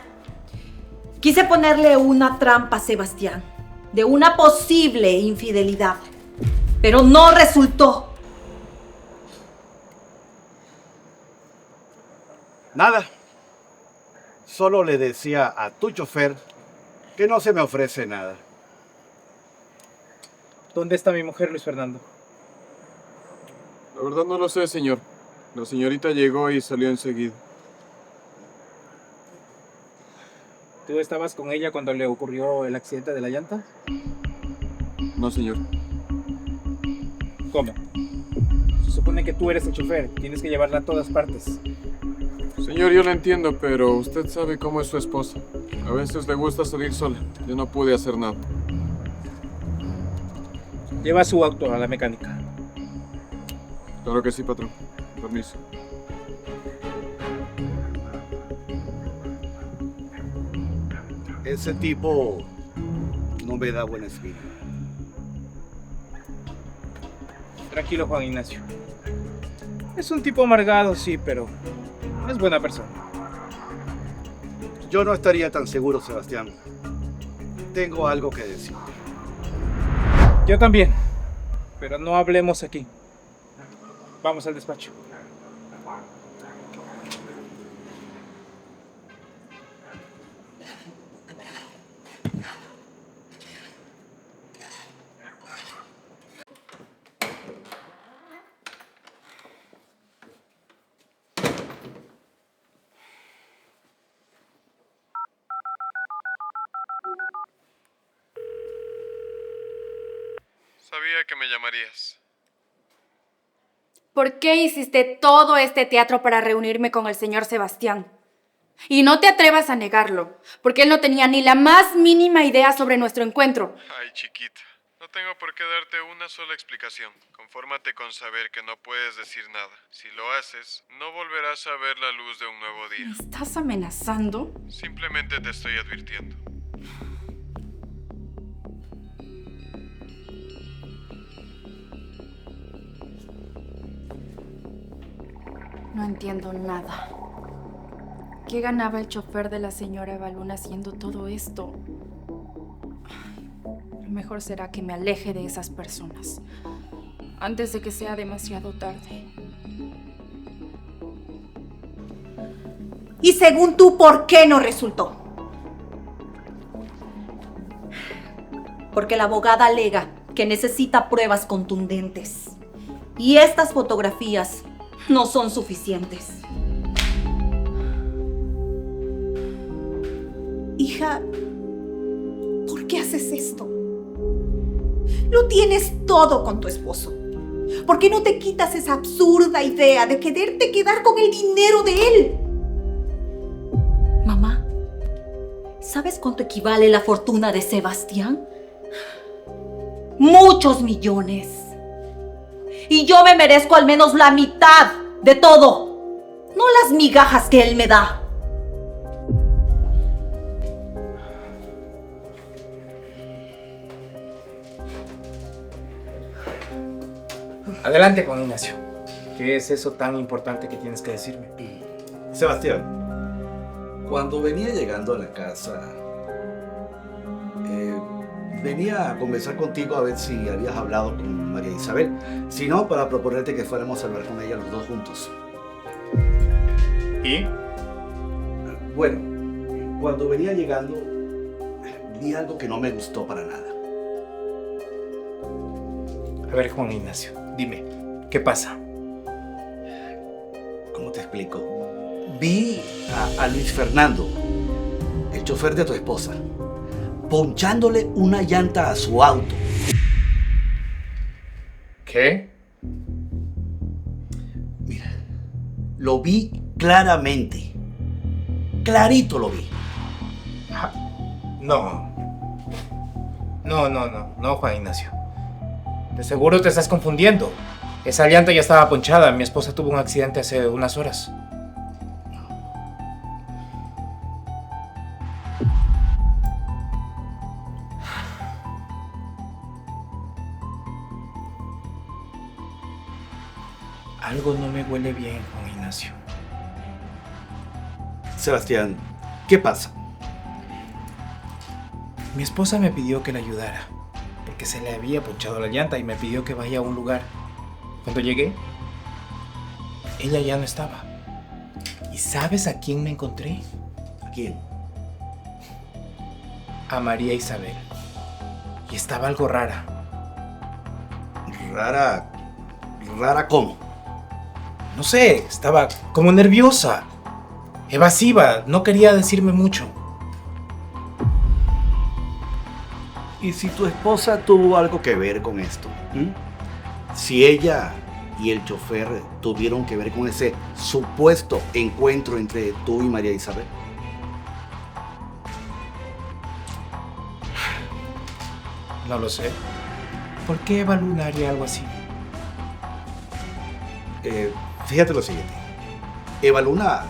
Quise ponerle una trampa a Sebastián de una posible infidelidad, pero no resultó. Nada. Solo le decía a tu chofer que no se me ofrece nada. ¿Dónde está mi mujer, Luis Fernando? La verdad no lo sé, señor. La señorita llegó y salió enseguida. ¿Tú estabas con ella cuando le ocurrió el accidente de la llanta? No, señor. ¿Cómo? Se supone que tú eres el chofer, tienes que llevarla a todas partes. Señor, yo lo entiendo, pero usted sabe cómo es su esposa. A veces le gusta salir sola. Yo no pude hacer nada. Lleva su auto a la mecánica. Claro que sí, patrón. Permiso. Ese tipo no me da buen espíritu. Tranquilo, Juan Ignacio. Es un tipo amargado, sí, pero es buena persona. Yo no estaría tan seguro, Sebastián. Tengo algo que decir. Yo también, pero no hablemos aquí. Vamos al despacho. Sabía que me llamarías. ¿Por qué hiciste todo este teatro para reunirme con el señor Sebastián? Y no te atrevas a negarlo, porque él no tenía ni la más mínima idea sobre nuestro encuentro. Ay, chiquita. No tengo por qué darte una sola explicación. Confórmate con saber que no puedes decir nada. Si lo haces, no volverás a ver la luz de un nuevo ¿Me día. estás amenazando? Simplemente te estoy advirtiendo. No entiendo nada. ¿Qué ganaba el chofer de la señora Eva Luna haciendo todo esto? Lo mejor será que me aleje de esas personas antes de que sea demasiado tarde. Y según tú, ¿por qué no resultó? Porque la abogada alega que necesita pruebas contundentes. Y estas fotografías no son suficientes. Hija, ¿por qué haces esto? Lo tienes todo con tu esposo. ¿Por qué no te quitas esa absurda idea de quererte quedar con el dinero de él? Mamá, ¿sabes cuánto equivale la fortuna de Sebastián? Muchos millones. Y yo me merezco al menos la mitad de todo, no las migajas que él me da. Adelante, Juan Ignacio. ¿Qué es eso tan importante que tienes que decirme? Sebastián, cuando venía llegando a la casa, venía a conversar contigo a ver si habías hablado con María Isabel. Si no, para proponerte que fuéramos a hablar con ella los dos juntos. ¿Y? Bueno, cuando venía llegando, vi algo que no me gustó para nada. A ver, Juan Ignacio, dime, ¿qué pasa? ¿Cómo te explico? Vi a Luis Fernando, el chofer de tu esposa, ponchándole una llanta a su auto. ¿Qué? Mira, lo vi claramente. Clarito lo vi. No, Juan Ignacio. De seguro te estás confundiendo. Esa llanta ya estaba ponchada. Mi esposa tuvo un accidente hace unas horas. Algo no me huele bien, Juan Ignacio. Sebastián, ¿qué pasa? Mi esposa me pidió que la ayudara, porque se le había ponchado la llanta y me pidió que vaya a un lugar. Cuando llegué, ella ya no estaba. ¿Y sabes a quién me encontré? ¿A quién? A María Isabel. Y estaba algo rara. ¿Rara? ¿Rara cómo? No sé, estaba como nerviosa, evasiva, no quería decirme mucho. ¿Y si tu esposa tuvo algo que ver con esto? Si ella y el chofer tuvieron que ver con ese supuesto encuentro entre tú y María Isabel. No lo sé. ¿Por qué Eva Luna haría algo así? Fíjate lo siguiente. Eva Luna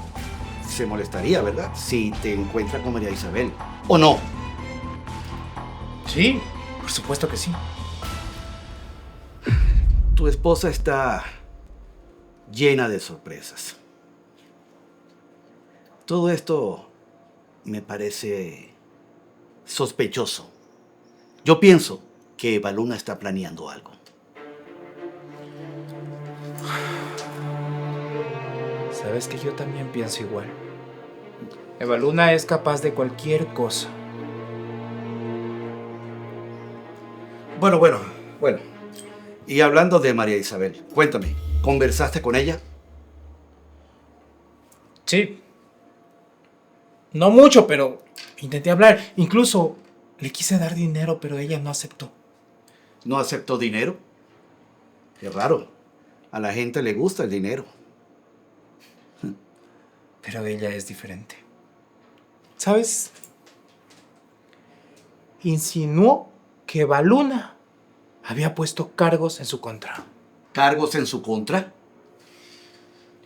se molestaría, ¿verdad? Si te encuentra con María Isabel. ¿O no? Sí, por supuesto que sí. Tu esposa está llena de sorpresas. Todo esto me parece sospechoso. Yo pienso que Eva Luna está planeando algo. Sabes que yo también pienso igual. Eva Luna es capaz de cualquier cosa. Bueno. Y hablando de María Isabel, cuéntame, ¿conversaste con ella? Sí. No mucho, pero intenté hablar. Incluso le quise dar dinero, pero ella no aceptó. ¿No aceptó dinero? Qué raro. A la gente le gusta el dinero. Pero ella es diferente. ¿Sabes? Insinuó que Eva Luna había puesto cargos en su contra. ¿Cargos en su contra?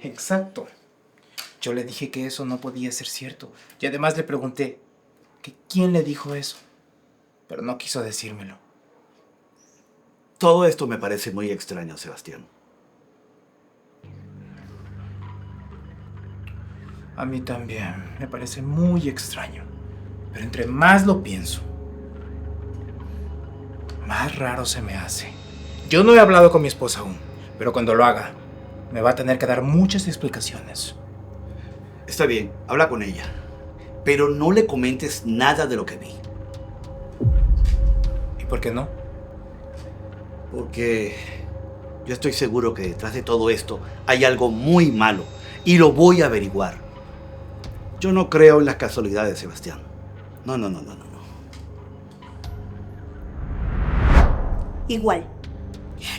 Exacto. Yo le dije que eso no podía ser cierto. Y además le pregunté que quién le dijo eso. Pero no quiso decírmelo. Todo esto me parece muy extraño, Sebastián. A mí también. Me parece muy extraño. Pero entre más lo pienso, más raro se me hace. Yo no he hablado con mi esposa aún, pero cuando lo haga, me va a tener que dar muchas explicaciones. Está bien, habla con ella. Pero no le comentes nada de lo que vi. ¿Y por qué no? Porque yo estoy seguro que detrás de todo esto hay algo muy malo y lo voy a averiguar. Yo no creo en las casualidades, Sebastián. No. Igual,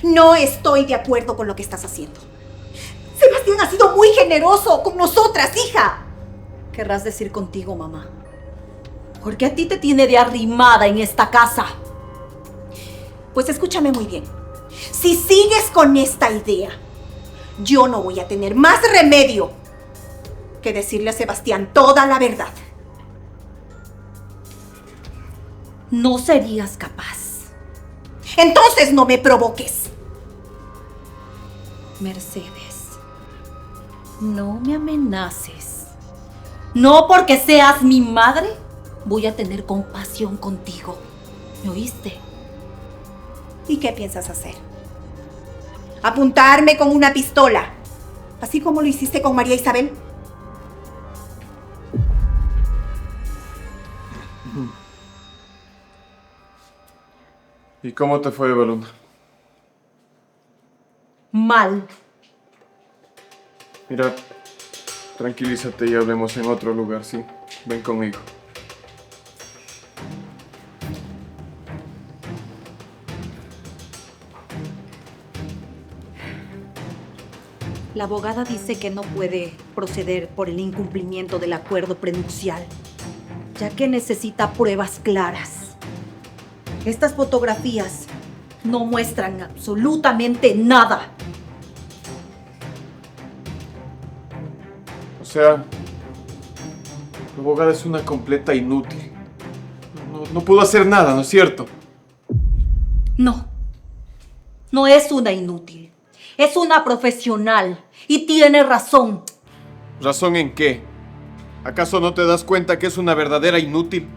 no estoy de acuerdo con lo que estás haciendo. Sebastián ha sido muy generoso con nosotras, hija. Querrás decir contigo, mamá. Porque a ti te tiene de arrimada en esta casa. Pues escúchame muy bien. Si sigues con esta idea, yo no voy a tener más remedio que decirle a Sebastián toda la verdad. No serías capaz. Entonces no me provoques. Mercedes, no me amenaces. No porque seas mi madre, voy a tener compasión contigo. ¿Me oíste? ¿Y qué piensas hacer? ¿Apuntarme con una pistola? Así como lo hiciste con María Isabel. ¿Y cómo te fue, Evaluna? Mal. Mira, tranquilízate y hablemos en otro lugar, ¿sí? Ven conmigo. La abogada dice que no puede proceder por el incumplimiento del acuerdo prenupcial, ya que necesita pruebas claras. Estas fotografías no muestran absolutamente nada. O sea, tu abogada es una completa inútil. No pudo hacer nada, ¿no es cierto? No, no es una inútil. Es una profesional y tiene razón. ¿Razón en qué? ¿Acaso no te das cuenta que es una verdadera inútil?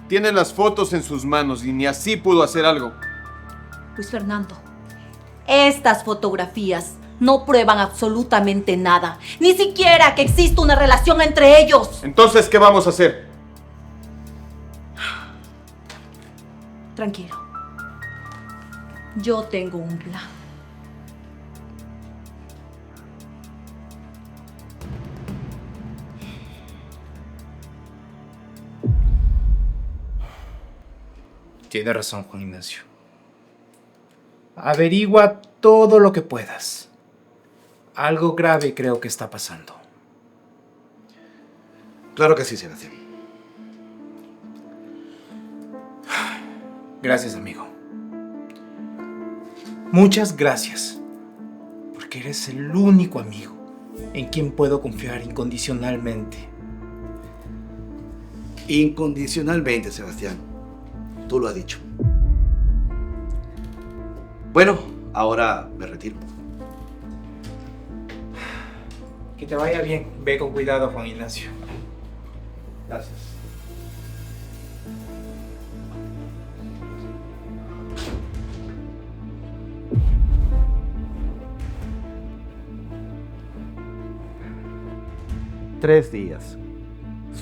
Tiene las fotos en sus manos y ni así pudo hacer algo. Luis Fernando, estas fotografías no prueban absolutamente nada. Ni siquiera que exista una relación entre ellos. Entonces, ¿qué vamos a hacer? Tranquilo. Yo tengo un plan. Tiene razón, Juan Ignacio. Averigua todo lo que puedas. Algo grave creo que está pasando. Claro que sí, Sebastián. Gracias, amigo. Muchas gracias. Porque eres el único amigo en quien puedo confiar incondicionalmente. Incondicionalmente, Sebastián. Tú lo has dicho. Bueno, ahora me retiro. Que te vaya bien. Ve con cuidado, Juan Ignacio. Gracias. Tres días.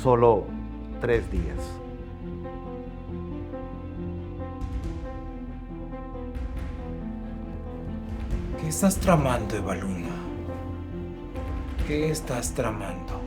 Solo 3 días. ¿Qué estás tramando, Evaluna? ¿Qué estás tramando?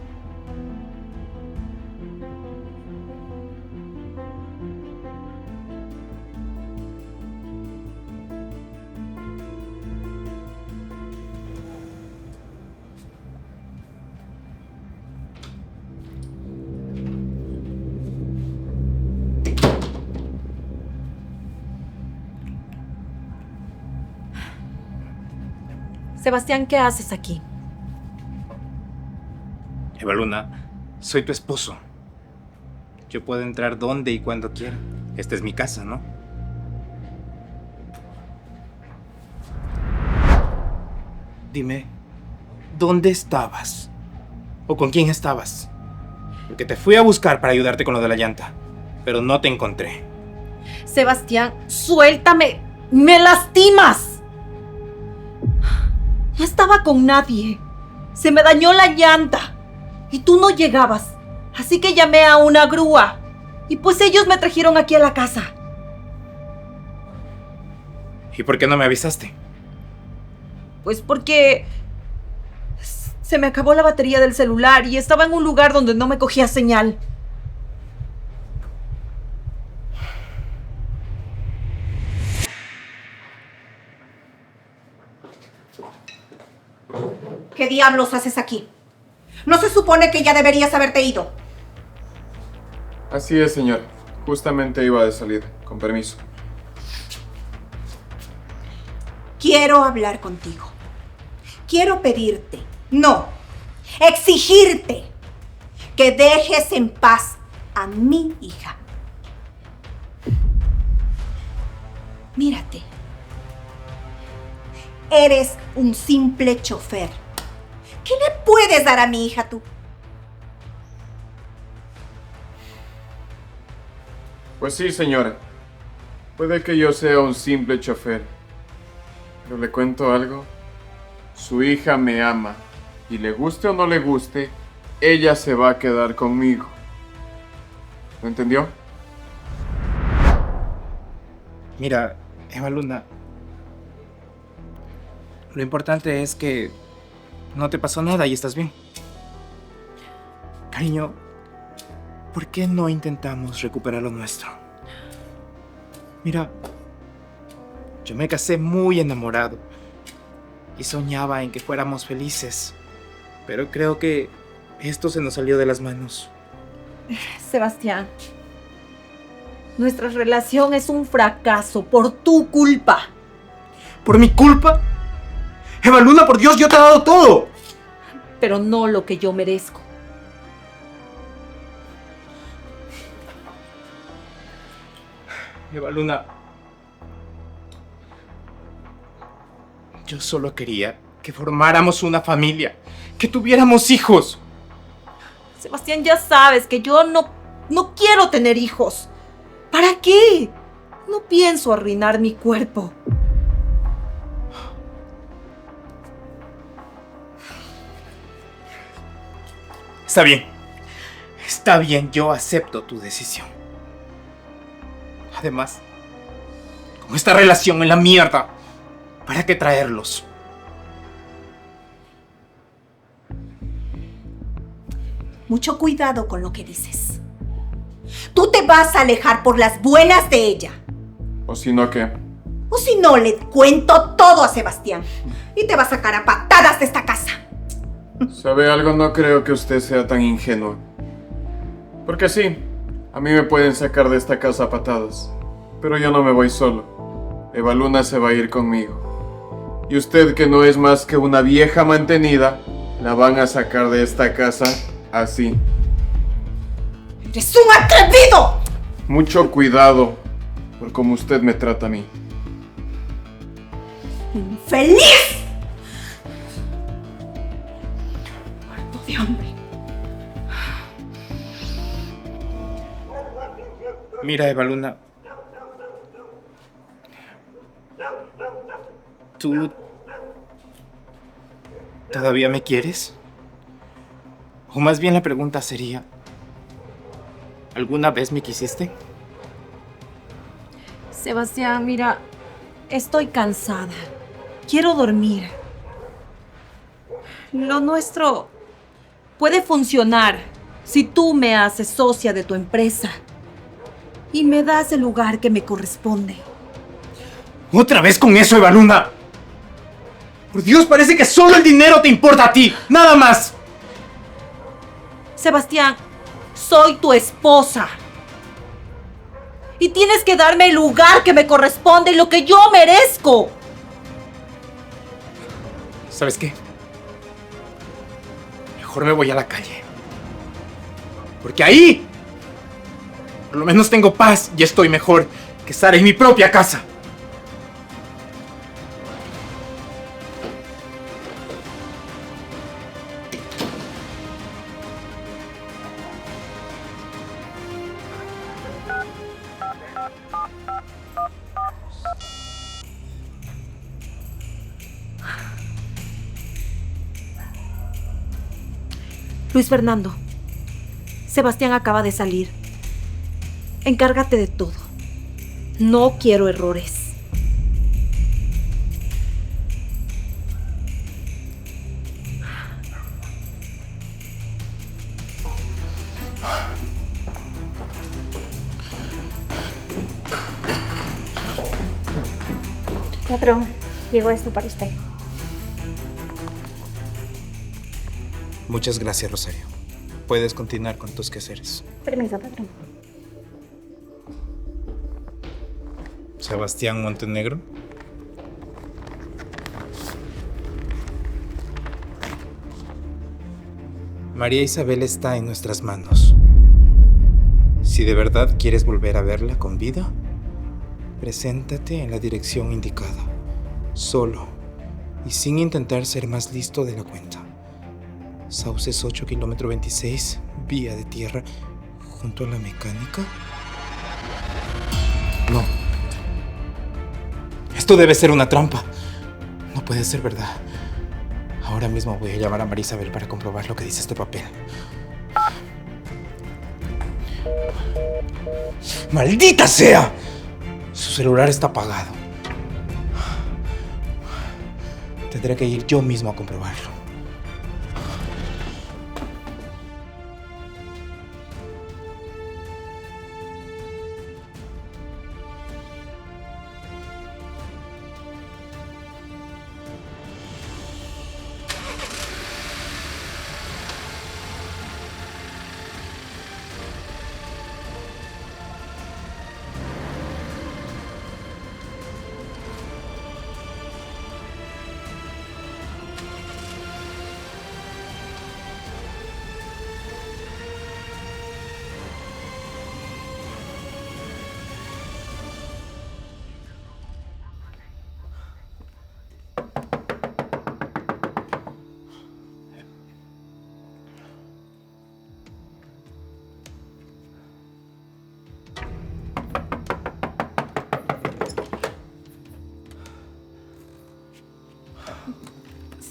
Sebastián, ¿qué haces aquí? Evaluna, soy tu esposo. Yo puedo entrar donde y cuando quiera. Esta es mi casa, ¿no? Dime, ¿dónde estabas? ¿O con quién estabas? Porque te fui a buscar para ayudarte con lo de la llanta, pero no te encontré. Sebastián, suéltame. ¡Me lastimas! No estaba con nadie. Se me dañó la llanta. Y tú no llegabas. Así que llamé a una grúa. Y pues ellos me trajeron aquí a la casa. ¿Y por qué no me avisaste? Pues porque se me acabó la batería del celular y estaba en un lugar donde no me cogía señal. ¿Qué diablos haces aquí? ¿No se supone que ya deberías haberte ido? Así es, señor. Justamente iba de salida. Con permiso. Quiero hablar contigo. Quiero pedirte, no, exigirte que dejes en paz a mi hija. Mírate. Eres un simple chofer. ¿Qué le puedes dar a mi hija tú? Pues sí, señora. Puede que yo sea un simple chofer. Pero le cuento algo. Su hija me ama. Y le guste o no le guste, ella se va a quedar conmigo. ¿Lo entendió? Mira, Eva Luna, lo importante es que no te pasó nada y estás bien. Cariño, ¿por qué no intentamos recuperar lo nuestro? Mira, yo me casé muy enamorado y soñaba en que fuéramos felices, pero creo que esto se nos salió de las manos. Sebastián, nuestra relación es un fracaso por tu culpa. ¿Por mi culpa? Eva Luna, por Dios, yo te he dado todo. Pero no lo que yo merezco. Eva Luna, yo solo quería que formáramos una familia, que tuviéramos hijos. Sebastián, ya sabes que yo no quiero tener hijos. ¿Para qué? No pienso arruinar mi cuerpo. Está bien, yo acepto tu decisión. Además, con esta relación en la mierda, ¿para qué traerlos? Mucho cuidado con lo que dices. Tú te vas a alejar por las buenas de ella. ¿O si no qué? O si no, le cuento todo a Sebastián. Y te va a sacar a patadas de esta casa. ¿Sabe algo? No creo que usted sea tan ingenuo. Porque sí, a mí me pueden sacar de esta casa a patadas. Pero yo no me voy solo. Eva Luna se va a ir conmigo. Y usted, que no es más que una vieja mantenida, la van a sacar de esta casa así. ¡Eres un atrevido! Mucho cuidado por cómo usted me trata a mí. ¡Infeliz! Muerto de hambre. Mira, Eva Luna, ¿tú todavía me quieres? O más bien la pregunta sería, ¿alguna vez me quisiste? Sebastián, mira, estoy cansada. Quiero dormir. Lo nuestro puede funcionar si tú me haces socia de tu empresa y me das el lugar que me corresponde. ¿Otra vez con eso, Eva Luna? Por Dios, parece que solo el dinero te importa a ti, nada más. Sebastián, soy tu esposa. Y tienes que darme el lugar que me corresponde y lo que yo merezco. ¿Sabes qué? Mejor me voy a la calle. Porque ahí, por lo menos tengo paz y estoy mejor que estar en mi propia casa. Luis Fernando, Sebastián acaba de salir. Encárgate de todo. No quiero errores. Patrón, llegó esto para usted. Muchas gracias, Rosario. Puedes continuar con tus quehaceres. Permiso, patrón. Sebastián Montenegro. María Isabel está en nuestras manos. Si de verdad quieres volver a verla con vida, preséntate en la dirección indicada. Solo y sin intentar ser más listo de la cuenta. Sauces 8, kilómetro 26, vía de tierra, junto a la mecánica. No. Esto debe ser una trampa. No puede ser verdad. Ahora mismo voy a llamar a María Isabel para comprobar lo que dice este papel. ¡Maldita sea! Su celular está apagado. Tendré que ir yo mismo a comprobarlo.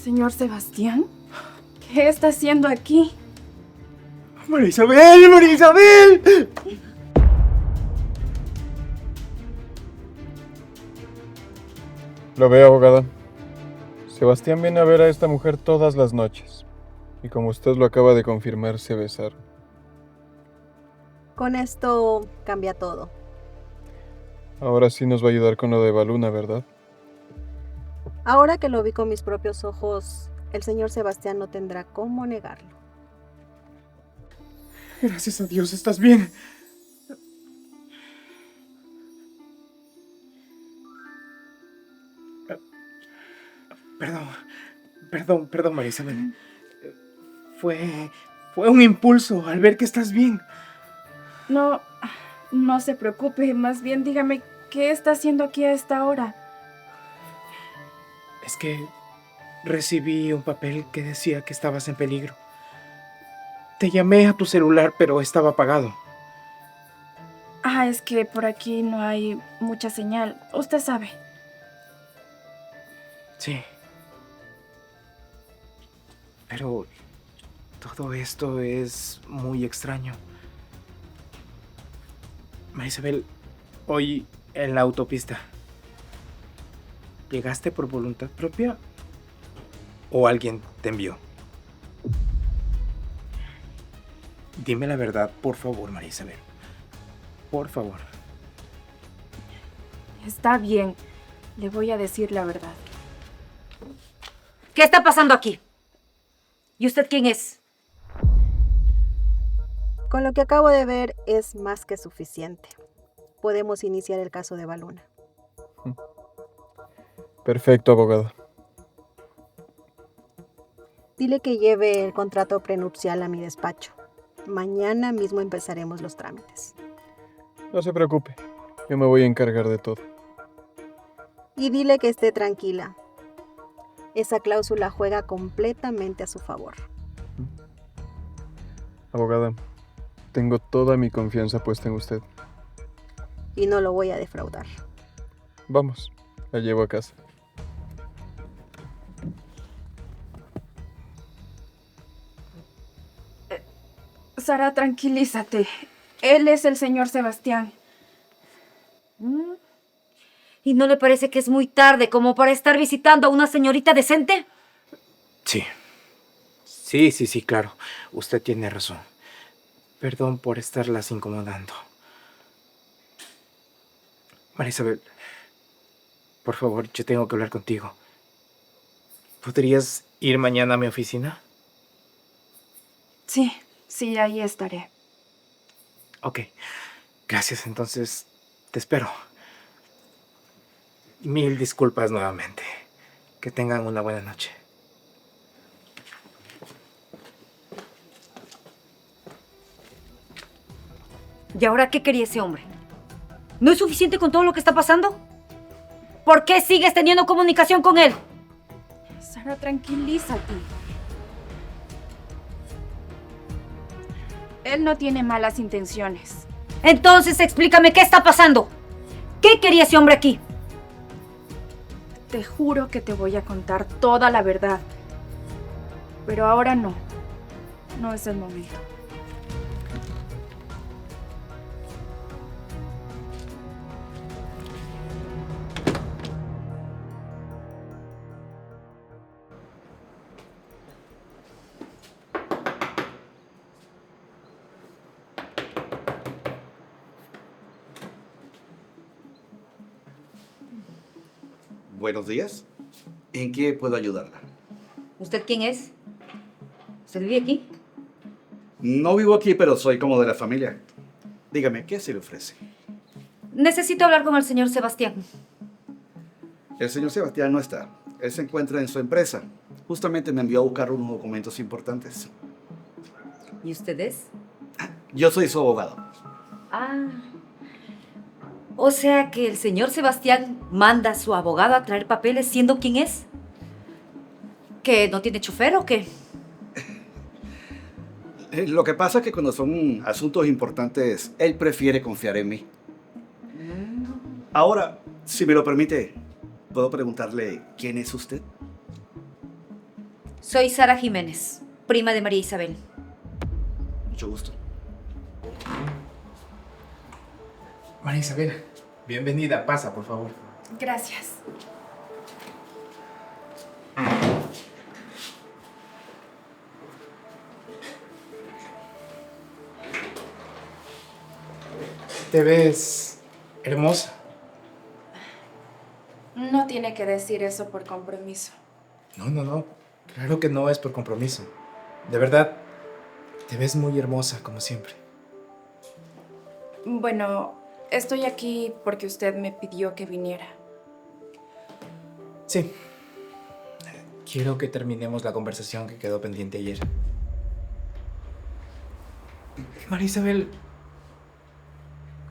Señor Sebastián, ¿qué está haciendo aquí? ¡María Isabel! ¡María Isabel! Lo veo, abogada. Sebastián viene a ver a esta mujer todas las noches. Y como usted lo acaba de confirmar, se besaron. Con esto cambia todo. Ahora sí nos va a ayudar con lo de Baluna, ¿verdad? Ahora que lo vi con mis propios ojos, el señor Sebastián no tendrá cómo negarlo. Gracias a Dios, ¿estás bien? Perdón, María Isabel. Fue un impulso al ver que estás bien. No se preocupe, más bien dígame, ¿qué está haciendo aquí a esta hora? Es que recibí un papel que decía que estabas en peligro. Te llamé a tu celular, pero estaba apagado. Es que por aquí no hay mucha señal, usted sabe. Sí. Pero todo esto es muy extraño. María Isabel, hoy en la autopista, ¿llegaste por voluntad propia o alguien te envió? Dime la verdad, por favor, María Isabel. Por favor. Está bien, le voy a decir la verdad. ¿Qué está pasando aquí? ¿Y usted quién es? Con lo que acabo de ver es más que suficiente. Podemos iniciar el caso de Baluna. Perfecto, abogado. Dile que lleve el contrato prenupcial a mi despacho. Mañana mismo empezaremos los trámites. No se preocupe, yo me voy a encargar de todo. Y dile que esté tranquila. Esa cláusula juega completamente a su favor. Abogada, tengo toda mi confianza puesta en usted. Y no lo voy a defraudar. Vamos, la llevo a casa. Sara, tranquilízate. Él es el señor Sebastián. ¿Y no le parece que es muy tarde como para estar visitando a una señorita decente? Sí. Sí, claro. Usted tiene razón. Perdón por estarlas incomodando. María Isabel, por favor, yo tengo que hablar contigo. ¿Podrías ir mañana a mi oficina? Sí, ahí estaré. Ok. Gracias, entonces te espero. Mil disculpas nuevamente. Que tengan una buena noche. ¿Y ahora qué quería ese hombre? ¿No es suficiente con todo lo que está pasando? ¿Por qué sigues teniendo comunicación con él? Sara, tranquilízate. Él no tiene malas intenciones. Entonces explícame qué está pasando. ¿Qué quería ese hombre aquí? Te juro que te voy a contar toda la verdad. Pero ahora no. No es el momento. Buenos días. ¿En qué puedo ayudarla? ¿Usted quién es? ¿Usted vive aquí? No vivo aquí, pero soy como de la familia. Dígame, ¿qué se le ofrece? Necesito hablar con el señor Sebastián. El señor Sebastián no está. Él se encuentra en su empresa. Justamente me envió a buscar unos documentos importantes. ¿Y usted es? Yo soy su abogado. Ah. O sea que el señor Sebastián manda a su abogado a traer papeles siendo quien es. ¿Que no tiene chofer o qué? Lo que pasa es que cuando son asuntos importantes, él prefiere confiar en mí. Ahora, si me lo permite, ¿puedo preguntarle quién es usted? Soy Sara Jiménez, prima de María Isabel. Mucho gusto. María Isabel, bienvenida. Pasa, por favor. Gracias. Te ves hermosa. No tiene que decir eso por compromiso. No. Claro que no es por compromiso. De verdad, te ves muy hermosa, como siempre. Bueno, estoy aquí porque usted me pidió que viniera. Sí. Quiero que terminemos la conversación que quedó pendiente ayer. María Isabel,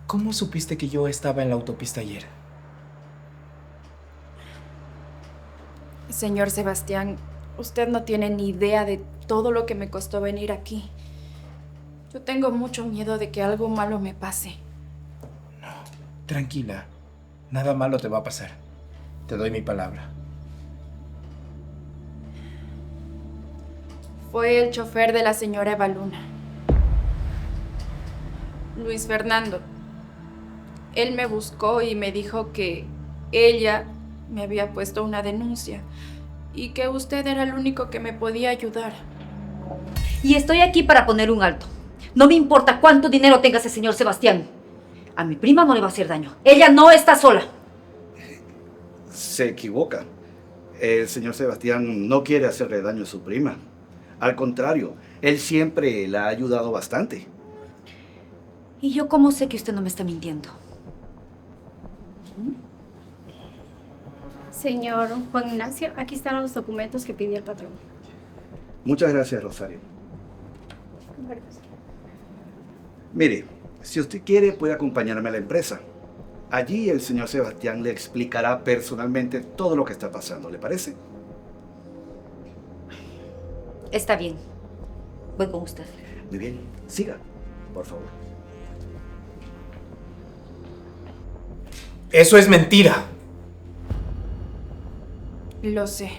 ¿cómo supiste que yo estaba en la autopista ayer? Señor Sebastián, usted no tiene ni idea de todo lo que me costó venir aquí. Yo tengo mucho miedo de que algo malo me pase. No, tranquila. Nada malo te va a pasar. Te doy mi palabra. Fue el chofer de la señora Eva Luna, Luis Fernando. Él me buscó y me dijo que ella me había puesto una denuncia y que usted era el único que me podía ayudar. Y estoy aquí para poner un alto. No me importa cuánto dinero tenga ese señor Sebastián. A mi prima no le va a hacer daño. Ella no está sola. Se equivoca. El señor Sebastián no quiere hacerle daño a su prima. Al contrario, él siempre la ha ayudado bastante. ¿Y yo cómo sé que usted no me está mintiendo? Señor Juan Ignacio, aquí están los documentos que pidió el patrón. Muchas gracias, Rosario. Mire, si usted quiere, puede acompañarme a la empresa. Allí el señor Sebastián le explicará personalmente todo lo que está pasando, ¿le parece? Está bien. Voy con usted. Muy bien, siga, por favor. ¡Eso es mentira! Lo sé.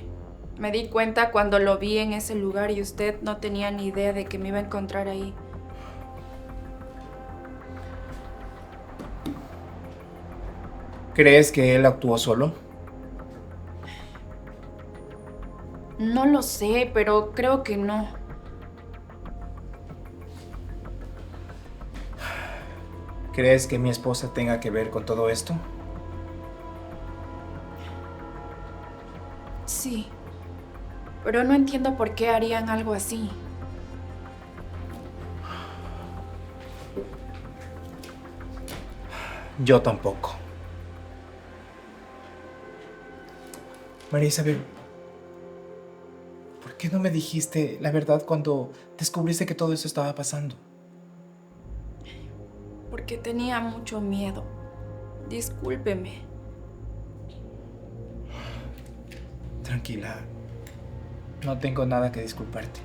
Me di cuenta cuando lo vi en ese lugar y usted no tenía ni idea de que me iba a encontrar ahí. ¿Crees que él actuó solo? No lo sé, pero creo que no. ¿Crees que mi esposa tenga que ver con todo esto? Sí. Pero no entiendo por qué harían algo así. Yo tampoco. María Isabel, ¿por qué no me dijiste la verdad cuando descubriste que todo eso estaba pasando? Porque tenía mucho miedo. Discúlpeme. Tranquila, No tengo nada que disculparte.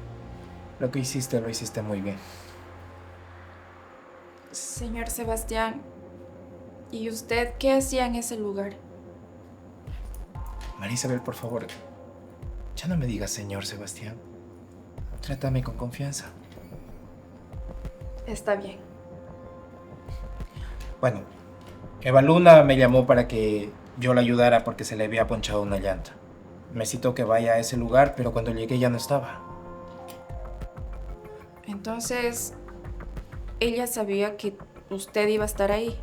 Lo que hiciste, lo hiciste muy bien. Señor Sebastián, ¿y usted qué hacía en ese lugar? María Isabel, por favor, ya no me digas señor Sebastián. Trátame con confianza. Está bien. Bueno, Eva Luna me llamó para que yo la ayudara porque se le había ponchado una llanta. Me citó que vaya a ese lugar, pero cuando llegué ya no estaba. Entonces, ella sabía que usted iba a estar ahí.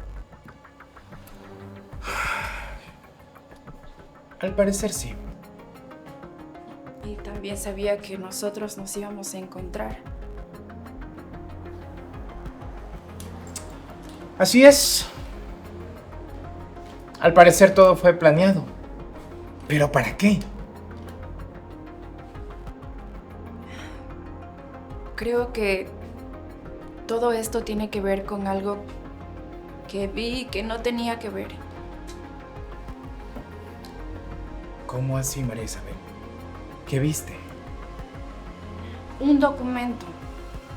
Al parecer sí. Y también sabía que nosotros nos íbamos a encontrar. Así es. Al parecer todo fue planeado. ¿Pero para qué? Creo que todo esto tiene que ver con algo que vi que no tenía que ver. ¿Cómo así, María Isabel? ¿Qué viste? Un documento.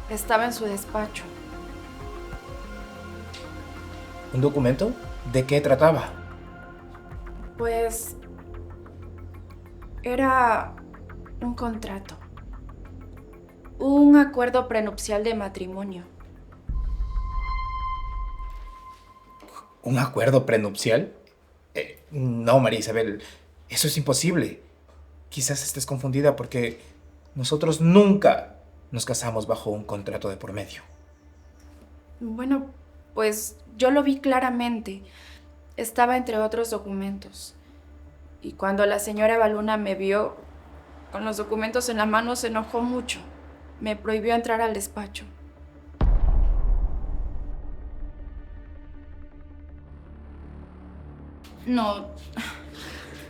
Estaba en su despacho. ¿Un documento? ¿De qué trataba? Pues era un contrato. Un acuerdo prenupcial de matrimonio. ¿Un acuerdo prenupcial? No, María Isabel, eso es imposible. Quizás estés confundida porque nosotros nunca nos casamos bajo un contrato de por medio. Bueno, pues yo lo vi claramente. Estaba entre otros documentos. Y cuando la señora Eva Luna me vio con los documentos en la mano, se enojó mucho. Me prohibió entrar al despacho. No,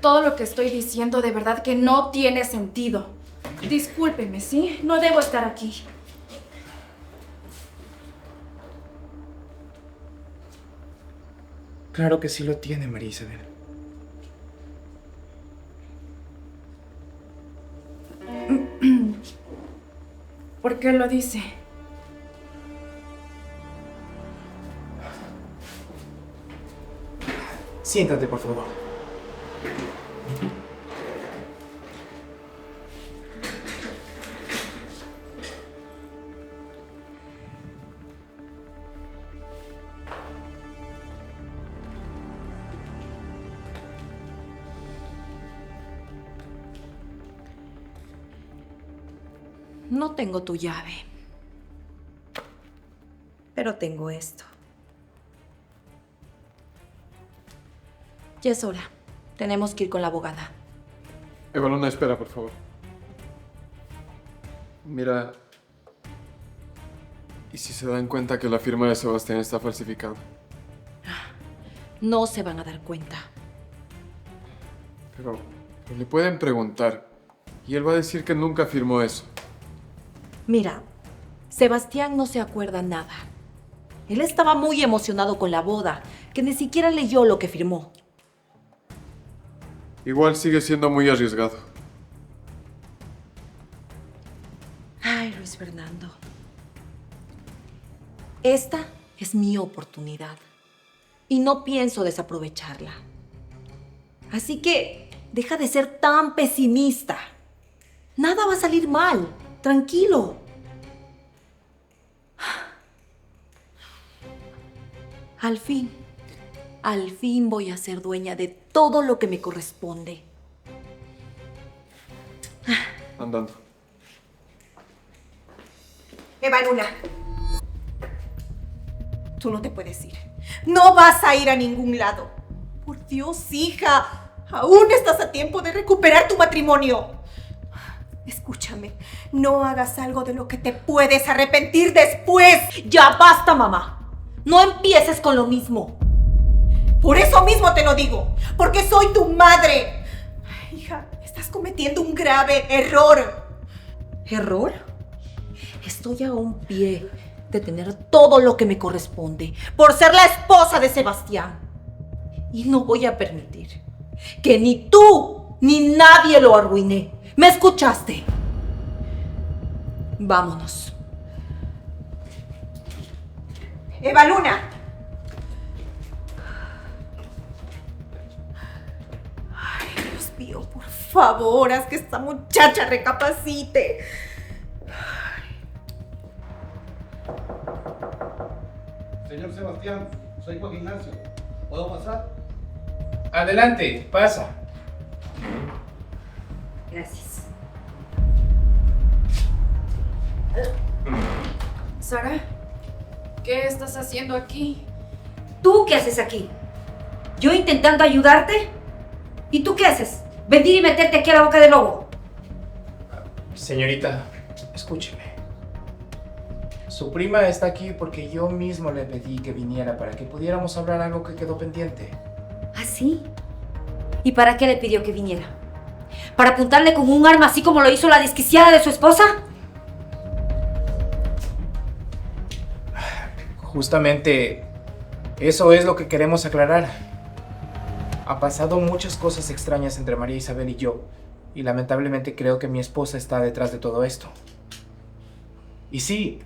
todo lo que estoy diciendo de verdad que no tiene sentido. Discúlpeme, ¿sí? No debo estar aquí. Claro que sí lo tiene, María Isabel. ¿Por qué lo dice? Siéntate, por favor. No tengo tu llave, pero tengo esto. Ya es hora. Tenemos que ir con la abogada. Eva Luna, espera, por favor. Mira, ¿y si se dan cuenta que la firma de Sebastián está falsificada? No se van a dar cuenta. Pero le pueden preguntar y él va a decir que nunca firmó eso. Mira, Sebastián no se acuerda nada. Él estaba muy emocionado con la boda, que ni siquiera leyó lo que firmó. Igual sigue siendo muy arriesgado. Ay, Luis Fernando. Esta es mi oportunidad y no pienso desaprovecharla. Así que deja de ser tan pesimista. Nada va a salir mal. Tranquilo. Al fin voy a ser dueña de todo lo que me corresponde. Andando. Eva Luna, tú no te puedes ir. No vas a ir a ningún lado. Por Dios, hija, aún estás a tiempo de recuperar tu matrimonio. Escúchame, no hagas algo de lo que te puedes arrepentir después. Ya basta, mamá. No empieces con lo mismo. Por eso mismo te lo digo, porque soy tu madre. Hija, estás cometiendo un grave error. ¿Error? Estoy a un pie de tener todo lo que me corresponde por ser la esposa de Sebastián. Y no voy a permitir que ni tú ni nadie lo arruine. ¿Me escuchaste? Vámonos. Eva Luna. Ay, Dios mío, por favor, haz que esta muchacha recapacite. Señor Sebastián, soy Juan Ignacio. ¿Puedo pasar? Adelante, pasa. Gracias. Sara, ¿qué estás haciendo aquí? ¿Tú qué haces aquí? ¿Yo intentando ayudarte? ¿Y tú qué haces? ¿Venir y meterte aquí a la boca del lobo? Señorita, escúcheme. Su prima está aquí porque yo mismo le pedí que viniera para que pudiéramos hablar algo que quedó pendiente. ¿Ah, sí? ¿Y para qué le pidió que viniera? ¿Para apuntarle con un arma así como lo hizo la desquiciada de su esposa? Justamente eso es lo que queremos aclarar. Ha pasado muchas cosas extrañas entre María Isabel y yo, y lamentablemente creo que mi esposa está detrás de todo esto. Y sí,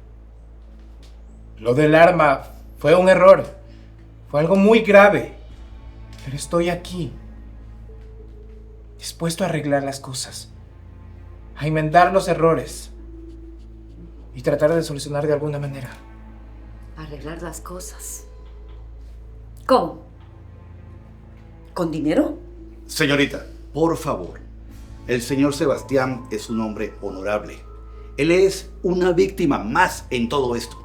lo del arma fue un error, fue algo muy grave, pero estoy aquí, dispuesto a arreglar las cosas, a enmendar los errores y tratar de solucionar de alguna manera. Arreglar las cosas. ¿Cómo? ¿Con dinero? Señorita, por favor. El señor Sebastián es un hombre honorable. Él es una víctima más en todo esto.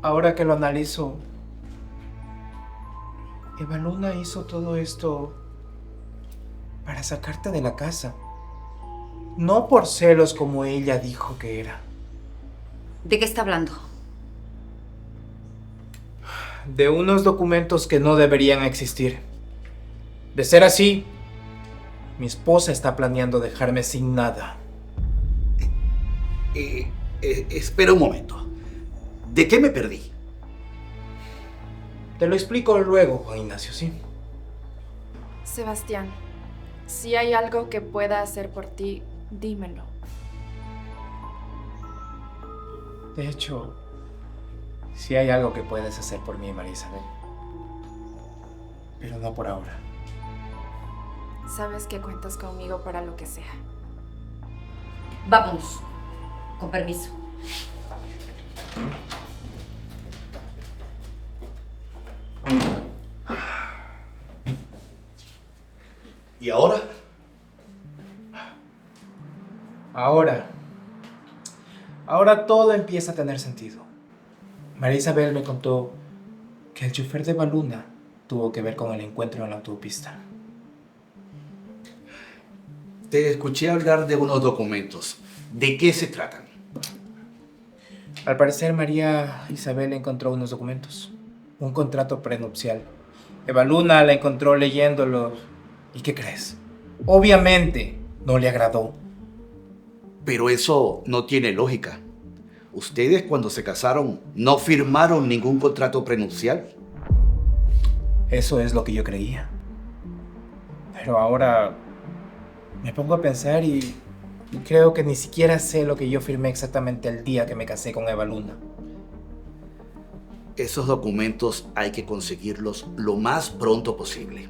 Ahora que lo analizo, Eva Luna hizo todo esto para sacarte de la casa. No por celos como ella dijo que era. ¿De qué está hablando? De unos documentos que no deberían existir. De ser así, mi esposa está planeando dejarme sin nada. Espera un momento. ¿De qué me perdí? Te lo explico luego, Juan Ignacio, ¿sí? Sebastián, si hay algo que pueda hacer por ti, dímelo. De hecho, si hay algo que puedes hacer por mí, María Isabel. Pero no por ahora. Sabes que cuentas conmigo para lo que sea. Vámonos. Con permiso. ¿Y ahora? Ahora todo empieza a tener sentido. María Isabel me contó que el chofer de Eva Luna tuvo que ver con el encuentro en la autopista. Te escuché hablar de unos documentos. ¿De qué se tratan? Al parecer, María Isabel encontró unos documentos. Un contrato prenupcial. Eva Luna la encontró leyéndolos. ¿Y qué crees? Obviamente no le agradó. Pero eso no tiene lógica. Ustedes cuando se casaron no firmaron ningún contrato prenupcial. Eso es lo que yo creía. Pero ahora me pongo a pensar y creo que ni siquiera sé lo que yo firmé exactamente el día que me casé con Eva Luna. Esos documentos hay que conseguirlos lo más pronto posible.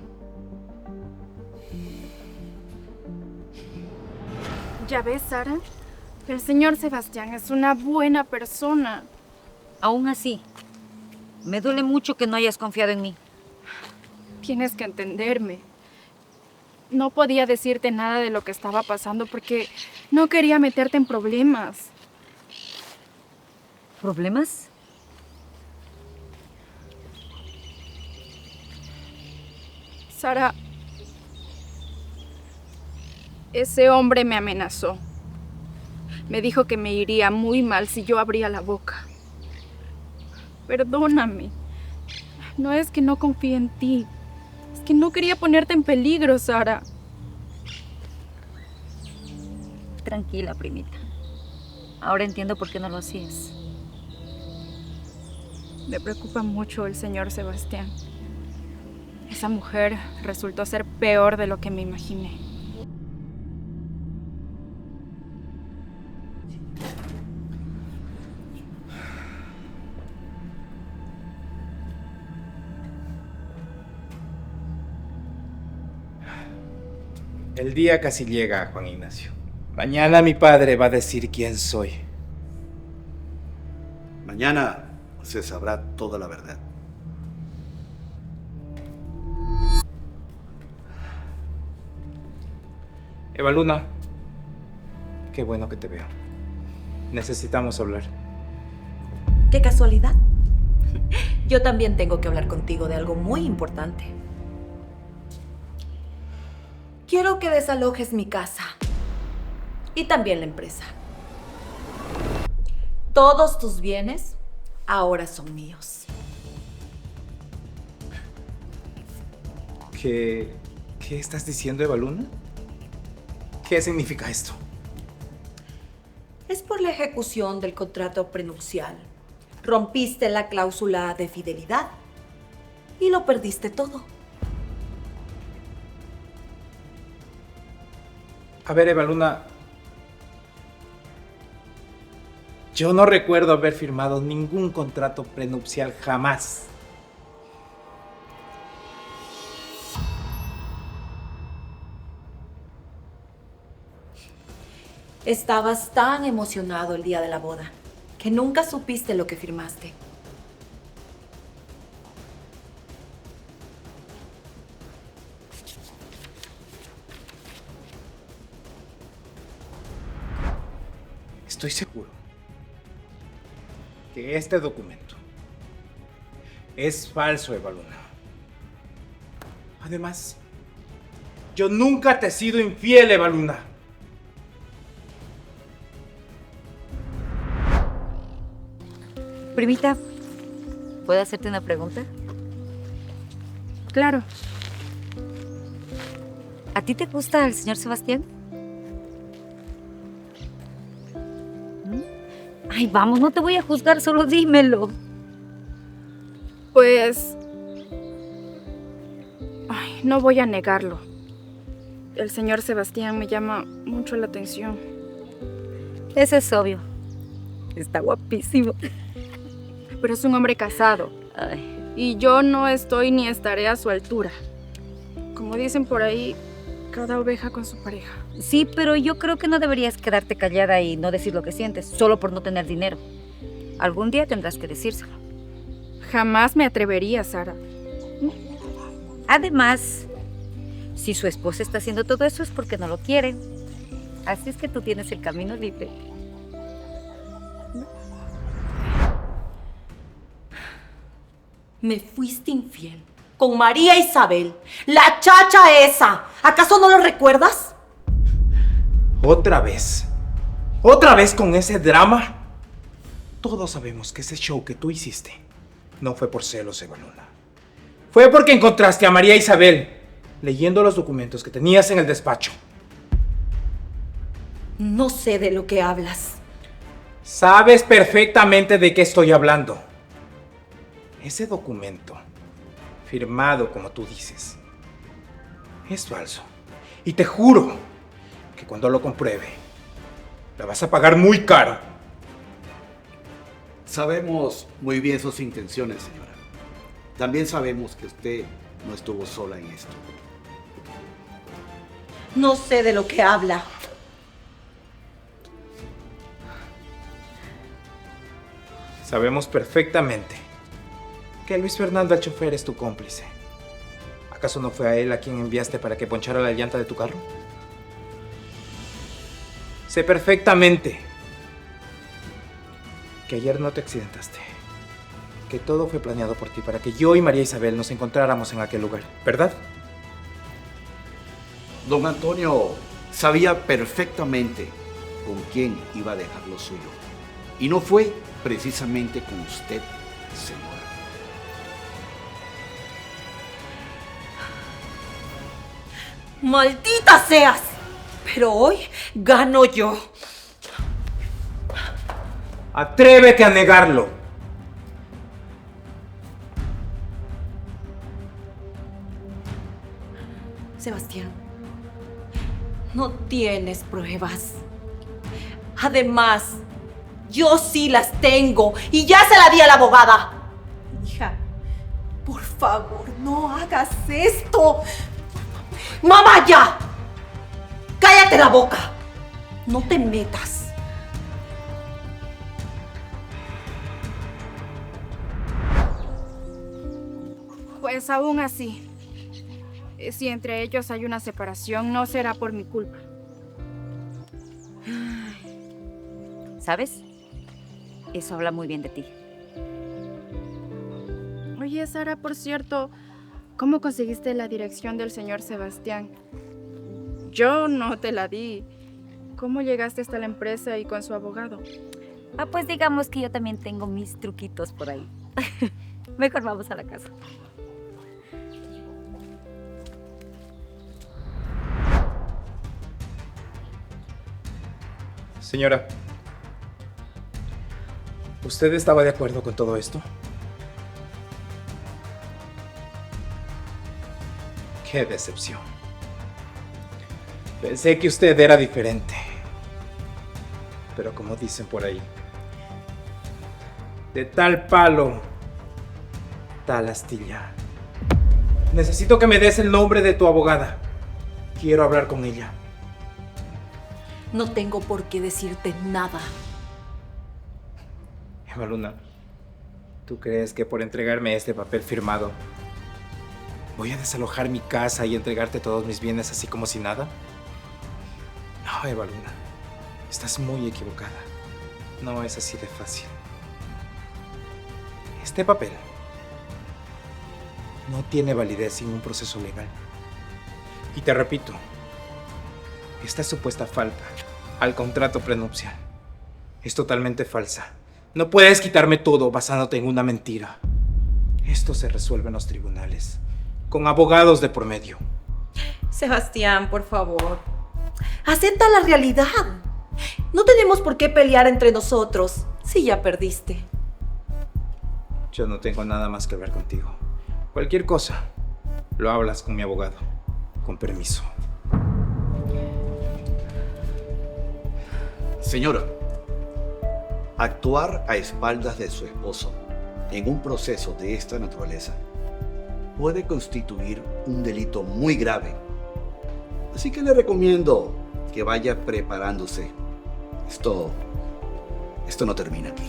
¿Ya ves, Sara? El señor Sebastián es una buena persona. Aún así, me duele mucho que no hayas confiado en mí. Tienes que entenderme. No podía decirte nada de lo que estaba pasando porque no quería meterte en problemas. ¿Problemas? Sara, ese hombre me amenazó. Me dijo que me iría muy mal si yo abría la boca. Perdóname. No es que no confíe en ti. Es que no quería ponerte en peligro, Sara. Tranquila, primita. Ahora entiendo por qué no lo hacías. Me preocupa mucho el señor Sebastián. Esa mujer resultó ser peor de lo que me imaginé. El día casi llega, Juan Ignacio. Mañana mi padre va a decir quién soy. Mañana se sabrá toda la verdad. Eva Luna, qué bueno que te veo. Necesitamos hablar. Qué casualidad. Yo también tengo que hablar contigo de algo muy importante. Quiero que desalojes mi casa y también la empresa. Todos tus bienes ahora son míos. ¿Qué estás diciendo, Eva Luna? ¿Qué significa esto? Es por la ejecución del contrato prenupcial. Rompiste la cláusula de fidelidad y lo perdiste todo. A ver, Eva Luna. Yo no recuerdo haber firmado ningún contrato prenupcial jamás. Estabas tan emocionado el día de la boda que nunca supiste lo que firmaste. Estoy seguro que este documento es falso, Eva Luna. Además, yo nunca te he sido infiel, Eva Luna. Primita, ¿puedo hacerte una pregunta? Claro. ¿A ti te gusta el señor Sebastián? Ay, vamos, no te voy a juzgar, solo dímelo. Pues... Ay, no voy a negarlo. El señor Sebastián me llama mucho la atención. Eso es obvio. Está guapísimo. Pero es un hombre casado. Ay. Y yo no estoy ni estaré a su altura. Como dicen por ahí, cada oveja con su pareja. Sí, pero yo creo que no deberías quedarte callada y no decir lo que sientes, solo por no tener dinero. Algún día tendrás que decírselo. Jamás me atrevería, Sara. Además, si su esposa está haciendo todo eso es porque no lo quiere. Así es que tú tienes el camino libre. Me fuiste infiel con María Isabel, la chacha esa. ¿Acaso no lo recuerdas? ¿Otra vez? ¿Otra vez con ese drama? Todos sabemos que ese show que tú hiciste no fue por celos, Eva Luna. Fue porque encontraste a María Isabel leyendo los documentos que tenías en el despacho. No sé de lo que hablas. Sabes perfectamente de qué estoy hablando. Ese documento, firmado como tú dices, es falso. Y te juro que cuando lo compruebe, la vas a pagar muy caro. Sabemos muy bien sus intenciones, señora. También sabemos que usted no estuvo sola en esto. No sé de lo que habla. Sabemos perfectamente que Luis Fernando, el chofer, es tu cómplice. ¿Acaso no fue a él a quien enviaste para que ponchara la llanta de tu carro? Sé perfectamente que ayer no te accidentaste, que todo fue planeado por ti para que yo y María Isabel nos encontráramos en aquel lugar, ¿verdad? Don Antonio sabía perfectamente con quién iba a dejar lo suyo. Y no fue precisamente con usted, señora. ¡Maldita seas! Pero hoy gano yo. ¡Atrévete a negarlo! Sebastián, no tienes pruebas. Además, yo sí las tengo y ya se la di a la abogada. Hija, por favor, no hagas esto. ¡Mamá, ya! ¡Cállate la boca! No te metas. Pues aún así, si entre ellos hay una separación, no será por mi culpa. ¿Sabes? Eso habla muy bien de ti. Oye, Sara, por cierto, ¿cómo conseguiste la dirección del señor Sebastián? Yo no te la di. ¿Cómo llegaste hasta la empresa y con su abogado? Pues digamos que yo también tengo mis truquitos por ahí. Mejor vamos a la casa. Señora, ¿usted estaba de acuerdo con todo esto? ¡Qué decepción! Pensé que usted era diferente. Pero como dicen por ahí, de tal palo, tal astilla. Necesito que me des el nombre de tu abogada. Quiero hablar con ella. No tengo por qué decirte nada. Eva Luna, ¿tú crees que por entregarme este papel firmado voy a desalojar mi casa y entregarte todos mis bienes así como si nada? No, Eva Luna, estás muy equivocada. No es así de fácil. Este papel no tiene validez sin un proceso legal. Y te repito, esta supuesta falta al contrato prenupcial es totalmente falsa. No puedes quitarme todo basándote en una mentira. Esto se resuelve en los tribunales, con abogados de por medio. Sebastián, por favor. Acepta la realidad. No tenemos por qué pelear entre nosotros si ya perdiste. Yo no tengo nada más que hablar contigo. Cualquier cosa, lo hablas con mi abogado. Con permiso. Señora, actuar a espaldas de su esposo en un proceso de esta naturaleza puede constituir un delito muy grave. Así que le recomiendo que vaya preparándose. Esto no termina aquí.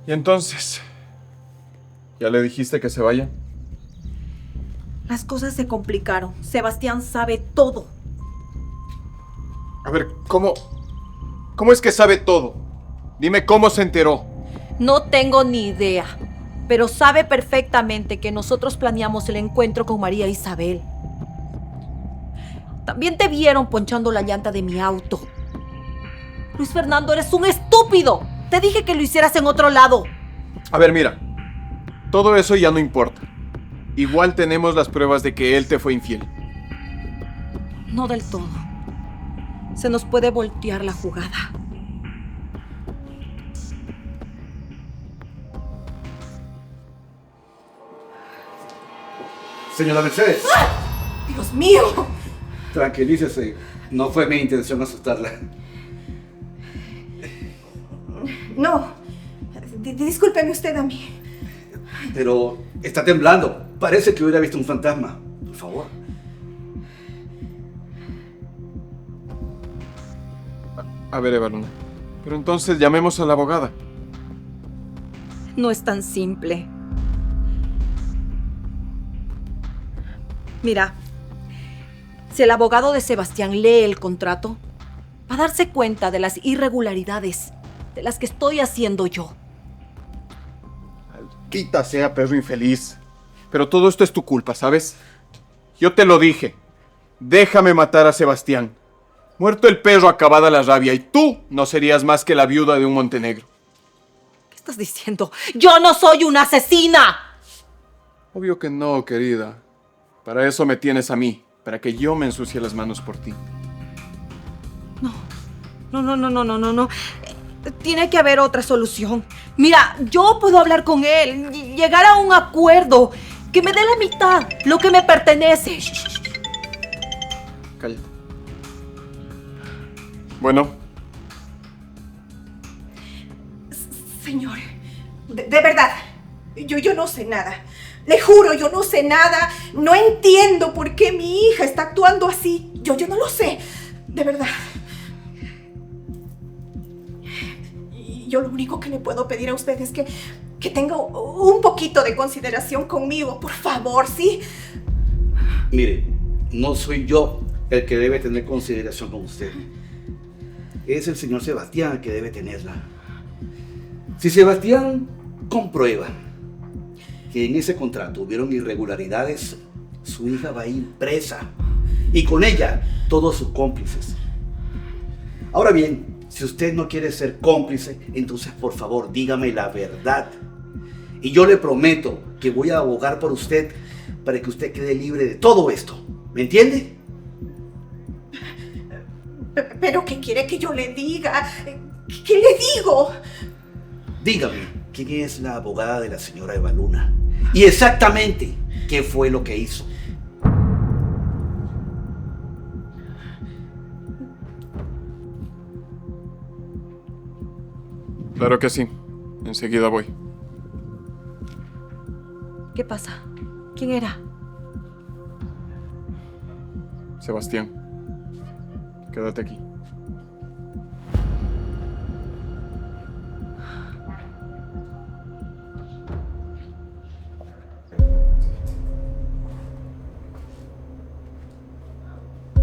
Y entonces, ¿ya le dijiste que se vaya? Las cosas se complicaron. Sebastián sabe todo. A ver, ¿cómo es que sabe todo? Dime cómo se enteró. No tengo ni idea, pero sabe perfectamente que nosotros planeamos el encuentro con María Isabel. También te vieron ponchando la llanta de mi auto. Luis Fernando, eres un estúpido. Te dije que lo hicieras en otro lado. A ver, mira. Todo eso ya no importa. Igual tenemos las pruebas de que él te fue infiel. No del todo. Se nos puede voltear la jugada. Señora Mercedes. ¡Ah! ¡Dios mío! Tranquilícese. No fue mi intención asustarla. No, discúlpeme usted a mí. Pero está temblando. Parece que hubiera visto un fantasma. Por favor. A ver, Eva Luna. Pero entonces llamemos a la abogada. No es tan simple. Mira, si el abogado de Sebastián lee el contrato, va a darse cuenta de las irregularidades de las que estoy haciendo yo. Maldita sea, perro infeliz. Pero todo esto es tu culpa, ¿sabes? Yo te lo dije. Déjame matar a Sebastián. Muerto el perro, acabada la rabia, y tú no serías más que la viuda de un Montenegro. ¿Qué estás diciendo? ¡Yo no soy una asesina! Obvio que no, querida. Para eso me tienes a mí, para que yo me ensucie las manos por ti. No. Tiene que haber otra solución. Mira, yo puedo hablar con él, llegar a un acuerdo, que me dé la mitad, lo que me pertenece. Cállate. Bueno. Señor, de verdad, yo no sé nada. Le juro, yo no sé nada. No entiendo por qué mi hija está actuando así. Yo no lo sé. De verdad. Yo lo único que le puedo pedir a usted es que tenga un poquito de consideración conmigo, por favor, ¿sí? Mire, no soy yo el que debe tener consideración con usted. Es el señor Sebastián el que debe tenerla. Si Sebastián comprueba que en ese contrato hubieron irregularidades, su hija va a ir presa. Y con ella, todos sus cómplices. Ahora bien, si usted no quiere ser cómplice, entonces por favor dígame la verdad. Y yo le prometo que voy a abogar por usted para que usted quede libre de todo esto. ¿Me entiende? ¿Pero qué quiere que yo le diga? ¿Qué le digo? Dígame, ¿quién es la abogada de la señora Eva Luna? Y exactamente, ¿qué fue lo que hizo? Claro que sí. Enseguida voy. ¿Qué pasa? ¿Quién era? Sebastián, quédate aquí.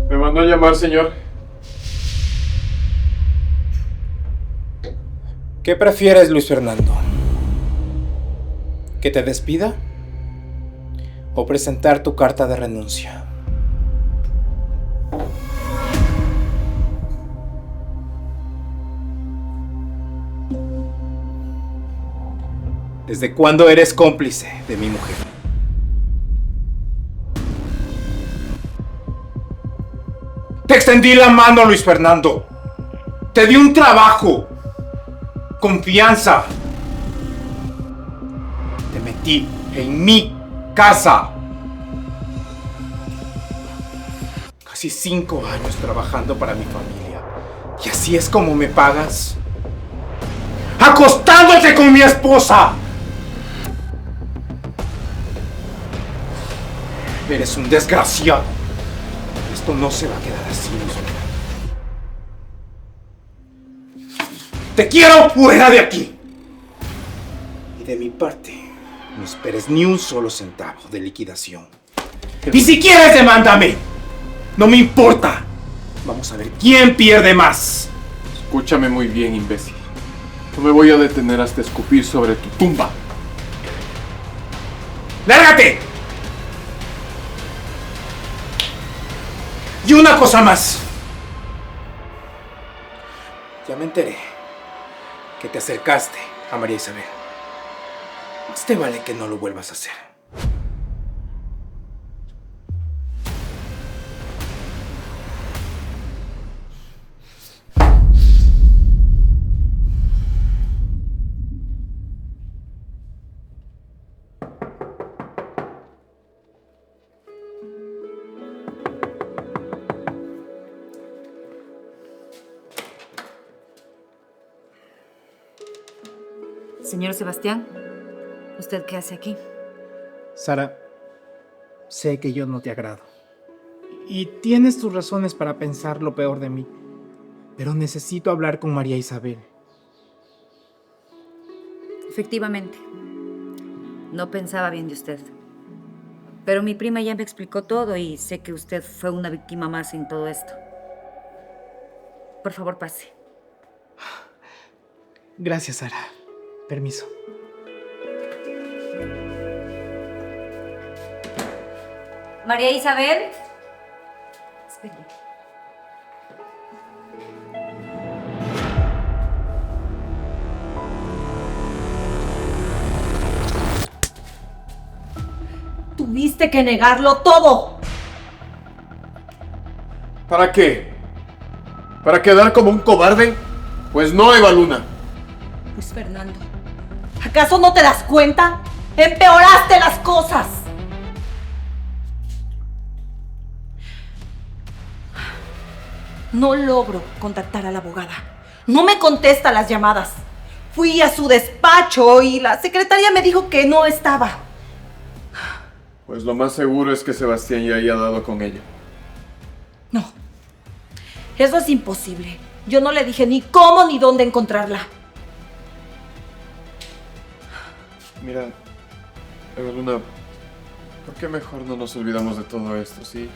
¿Me mandó a llamar, señor? ¿Qué prefieres, Luis Fernando? ¿Que te despida? ¿O presentar tu carta de renuncia? ¿Desde cuándo eres cómplice de mi mujer? Te extendí la mano, Luis Fernando. Te di un trabajo. Confianza. Te metí en mi casa. Casi 5 años trabajando para mi familia. ¿Y así es como me pagas? ¡Acostándote con mi esposa! Eres un desgraciado. Esto no se va a quedar así, Luis Fernando. ¡Te quiero fuera de aquí! Y de mi parte, no esperes ni un solo centavo de liquidación. ¡Y si quieres, demándame! ¡No me importa! Vamos a ver quién pierde más. Escúchame muy bien, imbécil. No me voy a detener hasta escupir sobre tu tumba. ¡Lárgate! Y una cosa más. Ya me enteré que te acercaste a María Isabel. Más te vale que no lo vuelvas a hacer. Señor Sebastián, ¿usted qué hace aquí? Sara, sé que yo no te agrado. Y tienes tus razones para pensar lo peor de mí. Pero necesito hablar con María Isabel. Efectivamente, no pensaba bien de usted. Pero mi prima ya me explicó todo y sé que usted fue una víctima más en todo esto. Por favor, pase. Gracias, Sara. Permiso. María Isabel. Espere. Tuviste que negarlo todo. ¿Para qué? ¿Para quedar como un cobarde? Pues no, Eva Luna. Luis Fernando, ¿acaso no te das cuenta? ¡Empeoraste las cosas! No logro contactar a la abogada. No me contesta las llamadas. Fui a su despacho y la secretaria me dijo que no estaba. Pues lo más seguro es que Sebastián ya haya dado con ella. No, eso es imposible. Yo no le dije ni cómo ni dónde encontrarla. Mira, Eva Luna, ¿por qué mejor no nos olvidamos de todo esto, sí?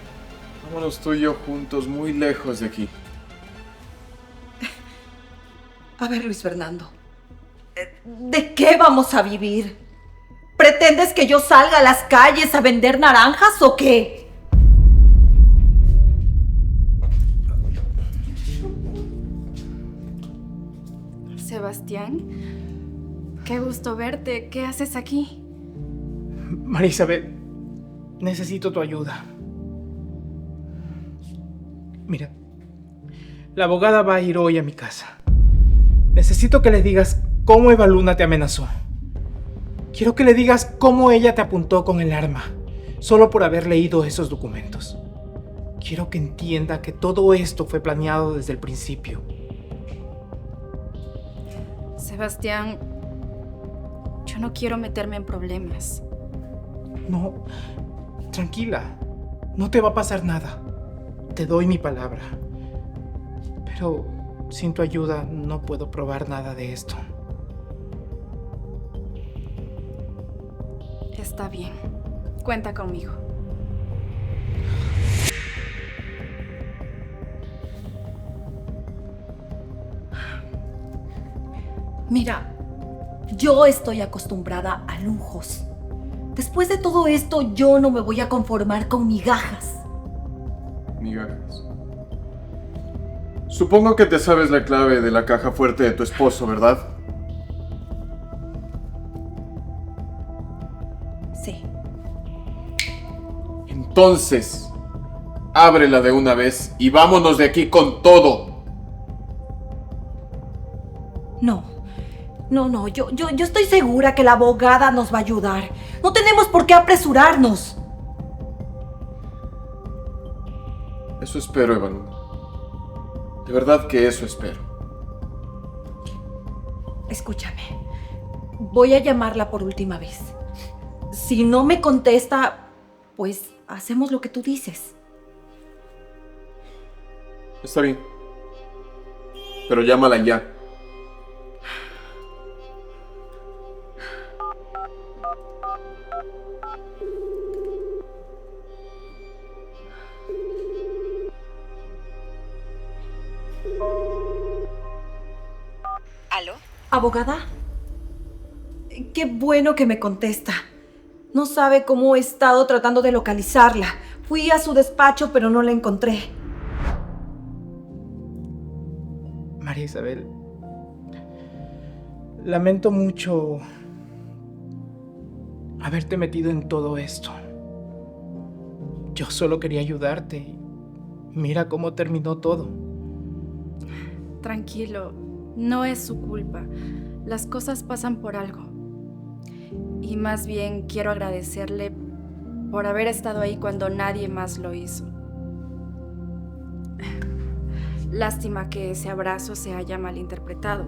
Vámonos tú y yo juntos, muy lejos de aquí. A ver, Luis Fernando, ¿de qué vamos a vivir? ¿Pretendes que yo salga a las calles a vender naranjas o qué? Sebastián, qué gusto verte. ¿Qué haces aquí? María Isabel, necesito tu ayuda. Mira, la abogada va a ir hoy a mi casa. Necesito que le digas cómo Eva Luna te amenazó. Quiero que le digas cómo ella te apuntó con el arma, solo por haber leído esos documentos. Quiero que entienda que todo esto fue planeado desde el principio. Sebastián, yo no quiero meterme en problemas. No, tranquila, no te va a pasar nada. Te doy mi palabra. Pero sin tu ayuda no puedo probar nada de esto. Está bien, cuenta conmigo. Mira, yo estoy acostumbrada a lujos. Después de todo esto, yo no me voy a conformar con migajas. Migajas. Supongo que te sabes la clave de la caja fuerte de tu esposo, ¿verdad? Sí. Entonces, ábrela de una vez y vámonos de aquí con todo. No, yo estoy segura que la abogada nos va a ayudar. No tenemos por qué apresurarnos. Eso espero, Eva Luna. De verdad que eso espero. Escúchame, voy a llamarla por última vez. Si no me contesta, pues hacemos lo que tú dices. Está bien. Pero llámala ya. ¿Aló? ¿Abogada? Qué bueno que me contesta. No sabe cómo he estado tratando de localizarla. Fui a su despacho, pero no la encontré. María Isabel, lamento mucho haberte metido en todo esto. Yo solo quería ayudarte y mira cómo terminó todo. Tranquilo, no es su culpa. Las cosas pasan por algo. Y más bien quiero agradecerle por haber estado ahí cuando nadie más lo hizo. Lástima que ese abrazo se haya malinterpretado.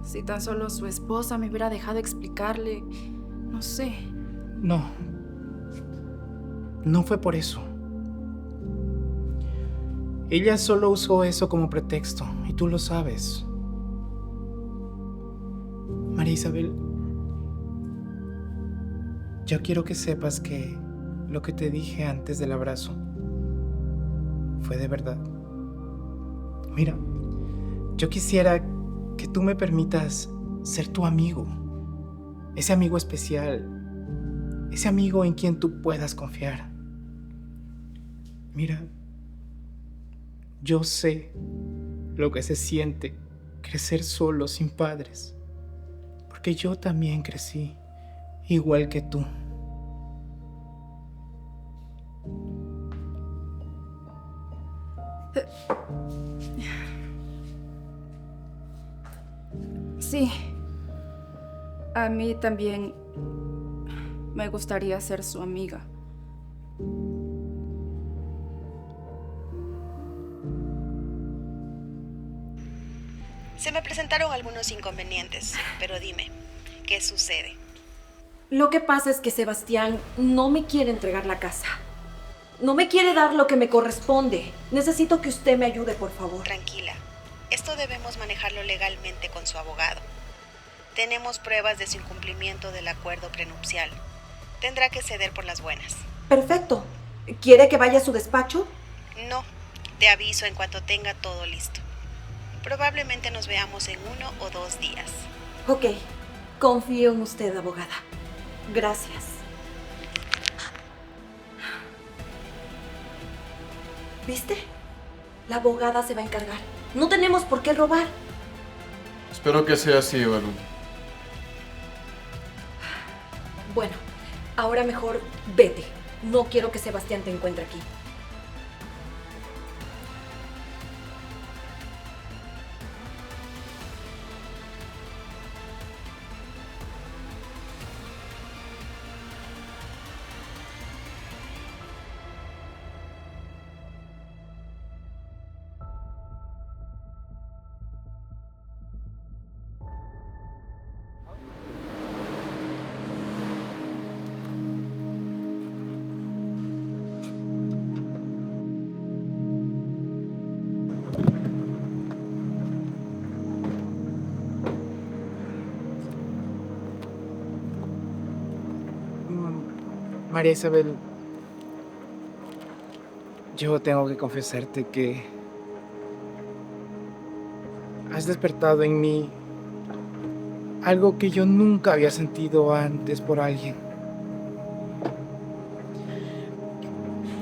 Si tan solo su esposa me hubiera dejado explicarle, no sé. No fue por eso. Ella solo usó eso como pretexto, y tú lo sabes. María Isabel, yo quiero que sepas que lo que te dije antes del abrazo fue de verdad. Mira, yo quisiera que tú me permitas ser tu amigo, ese amigo especial, ese amigo en quien tú puedas confiar. Mira, Yo sé lo que se siente crecer solo sin padres. Porque yo también crecí igual que tú. Sí, a mí también me gustaría ser su amiga. Se me presentaron algunos inconvenientes, pero dime, ¿qué sucede? Lo que pasa es que Sebastián no me quiere entregar la casa. No me quiere dar lo que me corresponde. Necesito que usted me ayude, por favor. Tranquila, esto debemos manejarlo legalmente con su abogado. Tenemos pruebas de su incumplimiento del acuerdo prenupcial. Tendrá que ceder por las buenas. Perfecto. ¿Quiere que vaya a su despacho? No, te aviso en cuanto tenga todo listo. Probablemente nos veamos en 1 o 2 días. Ok, confío en usted, abogada. Gracias. ¿Viste? La abogada se va a encargar. No tenemos por qué robar. Espero que sea así, Evaluna. Bueno, ahora mejor vete. No quiero que Sebastián te encuentre aquí. María Isabel, yo tengo que confesarte que has despertado en mí algo que yo nunca había sentido antes por alguien.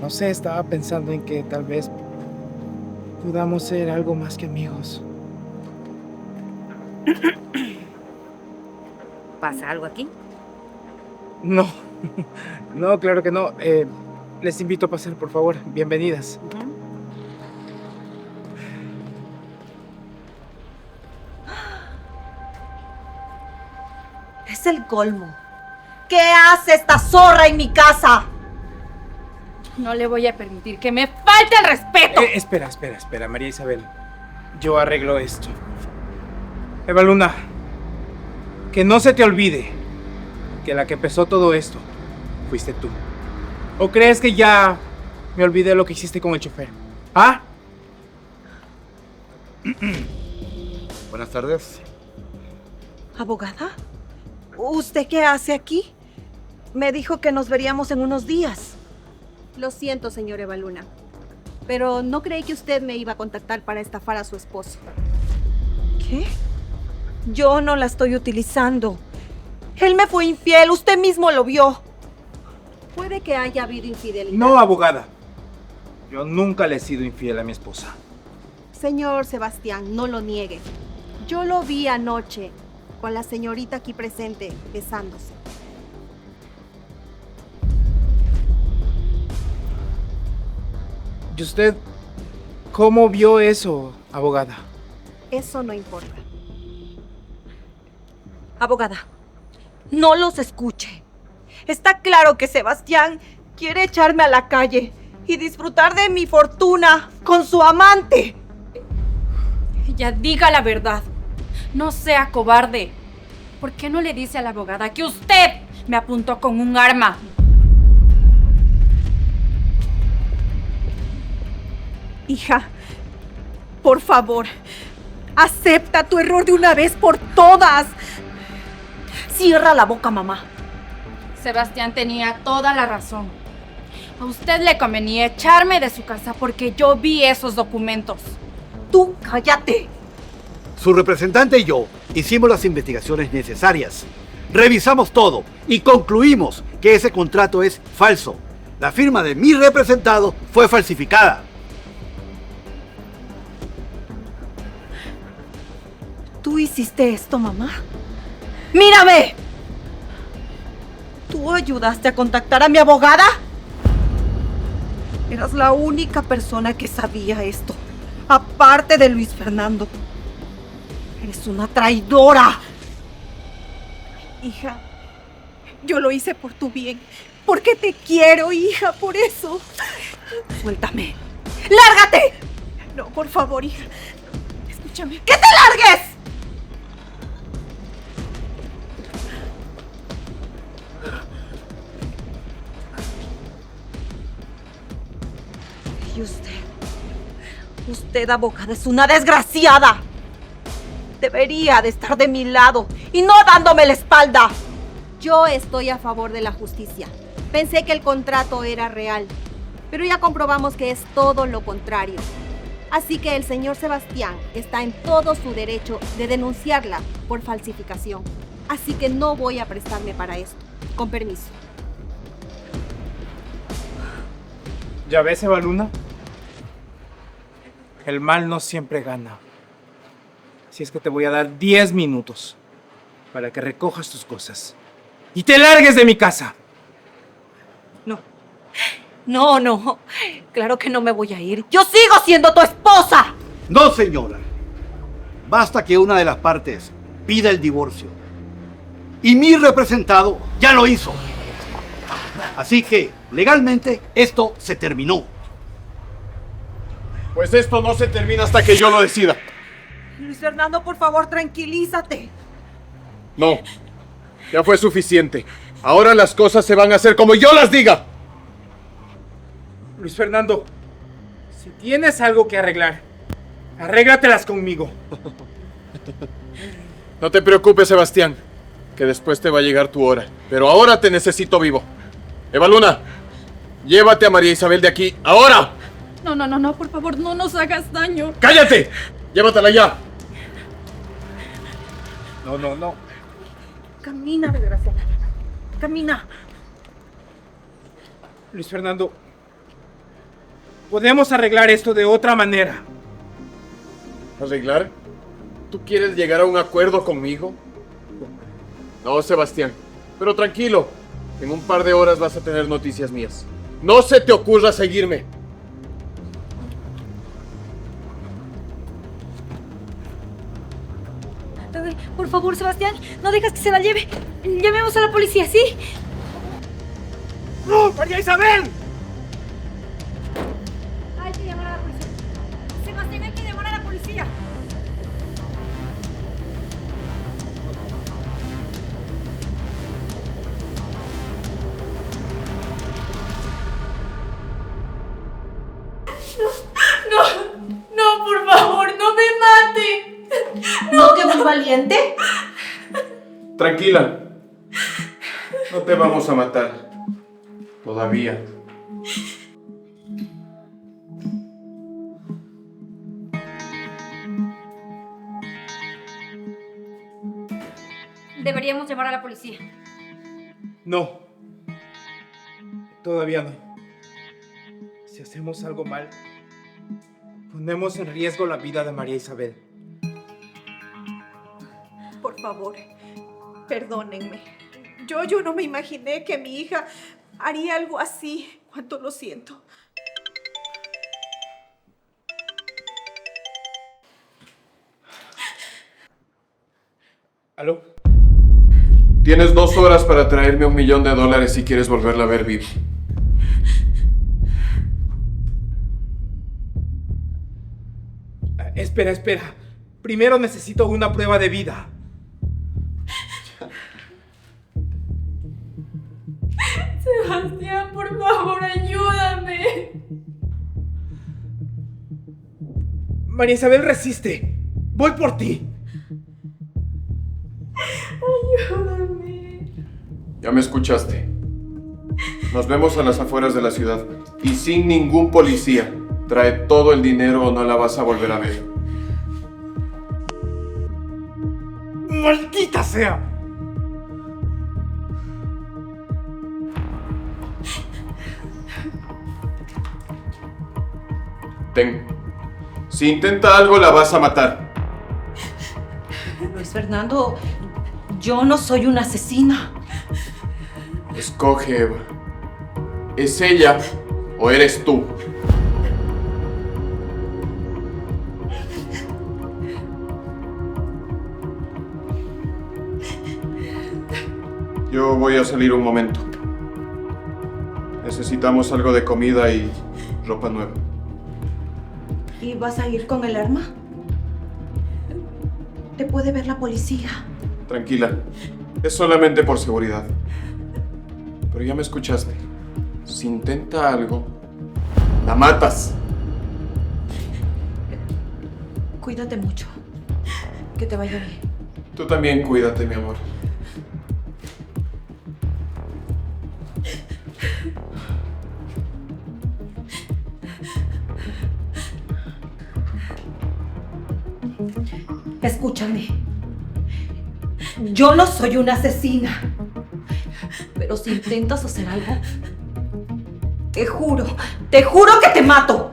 No sé, estaba pensando en que tal vez podamos ser algo más que amigos. ¿Pasa algo aquí? No, no, claro que no. Les invito a pasar, por favor. Bienvenidas. Es el colmo. ¿Qué hace esta zorra en mi casa? No le voy a permitir que me falte el respeto. Espera, María Isabel. Yo arreglo esto. Evaluna, que no se te olvide que la que empezó todo esto fuiste tú. ¿O crees que ya me olvidé lo que hiciste con el chofer? ¿Ah? Buenas tardes. ¿Abogada? ¿Usted qué hace aquí? Me dijo que nos veríamos en unos días. Lo siento, señor Evaluna, pero no creí que usted me iba a contactar para estafar a su esposo. ¿Qué? Yo no la estoy utilizando. Él me fue infiel, usted mismo lo vio. Puede que haya habido infidelidad. No, abogada. Yo nunca le he sido infiel a mi esposa. Señor Sebastián, no lo niegue. Yo lo vi anoche con la señorita aquí presente besándose. ¿Y usted cómo vio eso, abogada? Eso no importa. Abogada, no los escuche. Está claro que Sebastián quiere echarme a la calle y disfrutar de mi fortuna con su amante. Ya diga la verdad. No sea cobarde. ¿Por qué no le dice a la abogada que usted me apuntó con un arma? Hija, por favor, acepta tu error de una vez por todas. Cierra la boca, mamá. Sebastián tenía toda la razón. A usted le convenía echarme de su casa porque yo vi esos documentos. Tú cállate. Su representante y yo hicimos las investigaciones necesarias. Revisamos todo y concluimos que ese contrato es falso. La firma de mi representado fue falsificada. ¿Tú hiciste esto, mamá? ¡Mírame! ¿Tú ayudaste a contactar a mi abogada? Eras la única persona que sabía esto, aparte de Luis Fernando. Eres una traidora. Hija, yo lo hice por tu bien, porque te quiero, hija, por eso. Suéltame. ¡Lárgate! No, por favor, hija. Escúchame. ¡Que te largues! Y usted, abogada, es una desgraciada. Debería de estar de mi lado y no dándome la espalda. Yo estoy a favor de la justicia. Pensé que el contrato era real, pero ya comprobamos que es todo lo contrario. Así que el señor Sebastián está en todo su derecho de denunciarla por falsificación. Así que no voy a prestarme para esto. Con permiso. ¿Ya ves, Evaluna? El mal no siempre gana. Así es que te voy a dar 10 minutos para que recojas tus cosas y te largues de mi casa. No. Claro que no me voy a ir. ¡Yo sigo siendo tu esposa! No, señora. Basta que una de las partes pida el divorcio. Y mi representado ya lo hizo. Así que, legalmente, esto se terminó. Pues esto no se termina hasta que yo lo decida. Luis Fernando, por favor, tranquilízate. No, ya fue suficiente. Ahora las cosas se van a hacer como yo las diga. Luis Fernando, si tienes algo que arreglar, arréglatelas conmigo. No te preocupes, Sebastián, que después te va a llegar tu hora. Pero ahora te necesito vivo. Evaluna, llévate a María Isabel de aquí, ahora. No, por favor, no nos hagas daño. ¡Cállate! Llévatela ya. No. Camina, desgraciada. Camina. Luis Fernando, podemos arreglar esto de otra manera. ¿Arreglar? ¿Tú quieres llegar a un acuerdo conmigo? No, Sebastián. Pero tranquilo. En un par de horas vas a tener noticias mías. No se te ocurra seguirme. Por favor, Sebastián, no dejes que se la lleve. Llamemos a la policía, ¿sí? ¡No, María Isabel! Hay que llamar a la policía. Sebastián, hay que llamar a la policía. No, por favor, no me mate. ¿No que muy valiente? Tranquila. No te vamos a matar. Todavía. Deberíamos llamar a la policía. No. Todavía no. Si hacemos algo mal, ponemos en riesgo la vida de María Isabel. Por favor, perdónenme. Yo no me imaginé que mi hija haría algo así. Cuánto lo siento. ¿Aló? Tienes 2 horas para traerme $1 millón si quieres volverla a ver viva. Espera. Primero necesito una prueba de vida. Sebastián, por favor, ayúdame. María Isabel, resiste. Voy por ti. Ayúdame. Ya me escuchaste. Nos vemos a las afueras de la ciudad. Y sin ningún policía. Trae todo el dinero o no la vas a volver a ver. ¡Maldita sea! Ten. Si intenta algo, la vas a matar. Luis Fernando, yo no soy una asesina. Escoge, Eva. ¿Es ella o eres tú? Yo voy a salir un momento. Necesitamos algo de comida y ropa nueva. ¿Y vas a ir con el arma? Te puede ver la policía. Tranquila. Es solamente por seguridad. Pero ya me escuchaste. Si intenta algo, la matas. Cuídate mucho. Que te vaya bien. Tú también cuídate, mi amor. Escúchame. Yo no soy una asesina. Pero si intentas hacer algo, te juro que te mato.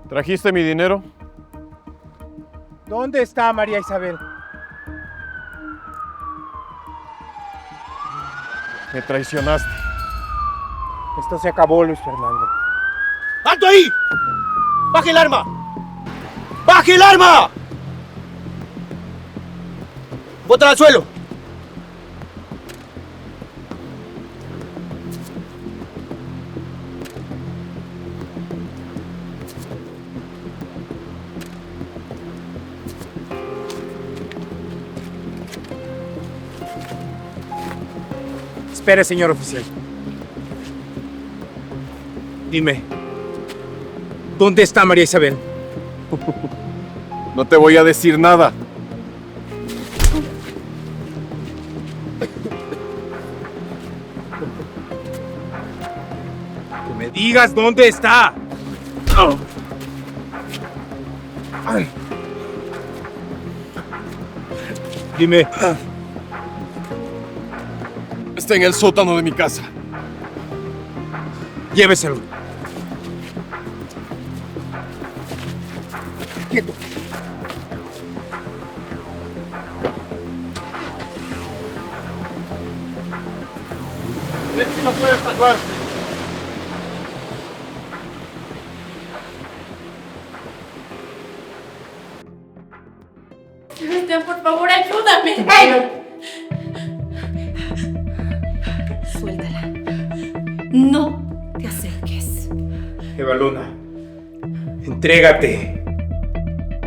¿Trajiste mi dinero? ¿Dónde está María Isabel? Me traicionaste. Esto se acabó, Luis Fernando. ¡Alto ahí! ¡Baje el arma! ¡Baje el arma! ¡Bótala al suelo! Espere, señor oficial. Dime, ¿dónde está María Isabel? No te voy a decir nada. Que me digas dónde está. Dime. Está en el sótano de mi casa. Lléveselo. Quieto. No puedes salvar. Sebastián, por favor, ayúdame. Suéltala. No te acerques. Eva Luna, entrégate.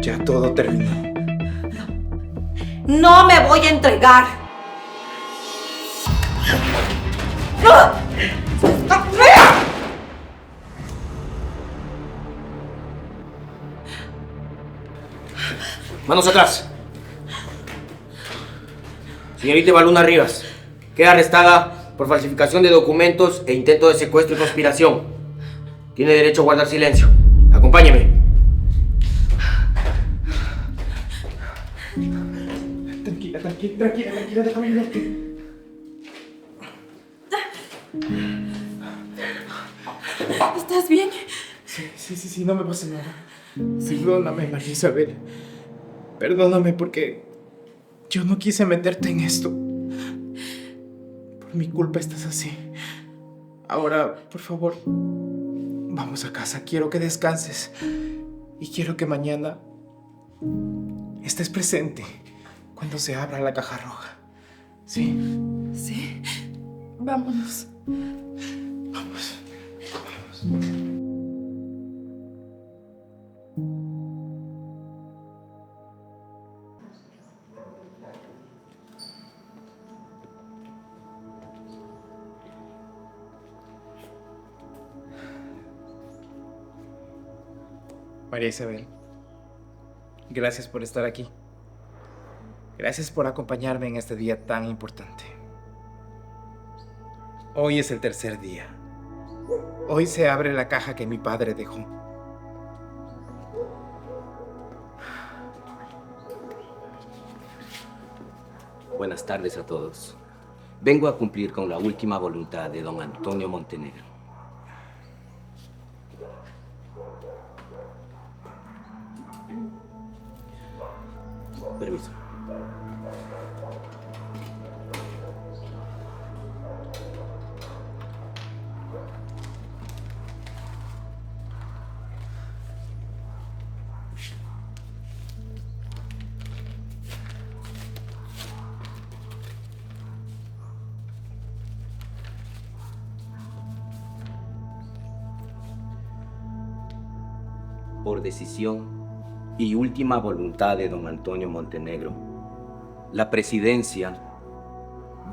Ya todo terminó. No me voy a entregar. Manos atrás. Señorita Eva Luna Rivas, queda arrestada por falsificación de documentos e intento de secuestro y conspiración. Tiene derecho a guardar silencio. Acompáñeme. Tranquila, déjame ayudarte. ¿Estás bien? Sí, no me pasa nada. Perdóname, María Isabel. Perdóname porque yo no quise meterte en esto. Por mi culpa estás así. Ahora, por favor, vamos a casa. Quiero que descanses. Y quiero que mañana estés presente cuando se abra la caja roja. ¿Sí? Sí. Vámonos. Vamos. María Isabel, gracias por estar aquí. Gracias por acompañarme en este día tan importante. Hoy es el tercer día. Hoy se abre la caja que mi padre dejó. Buenas tardes a todos. Vengo a cumplir con la última voluntad de don Antonio Montenegro. Permiso. Por decisión y última voluntad de don Antonio Montenegro, la presidencia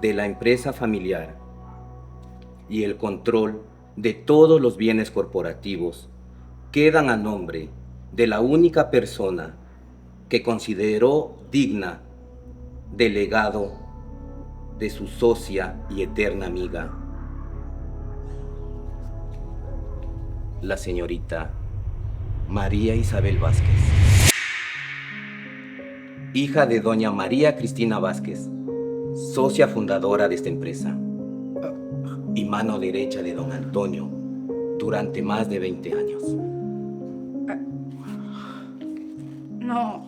de la empresa familiar y el control de todos los bienes corporativos quedan a nombre de la única persona que consideró digna del legado de su socia y eterna amiga, la señorita María Isabel Vázquez, hija de doña María Cristina Vázquez, socia fundadora de esta empresa y mano derecha de don Antonio durante más de 20 años. No,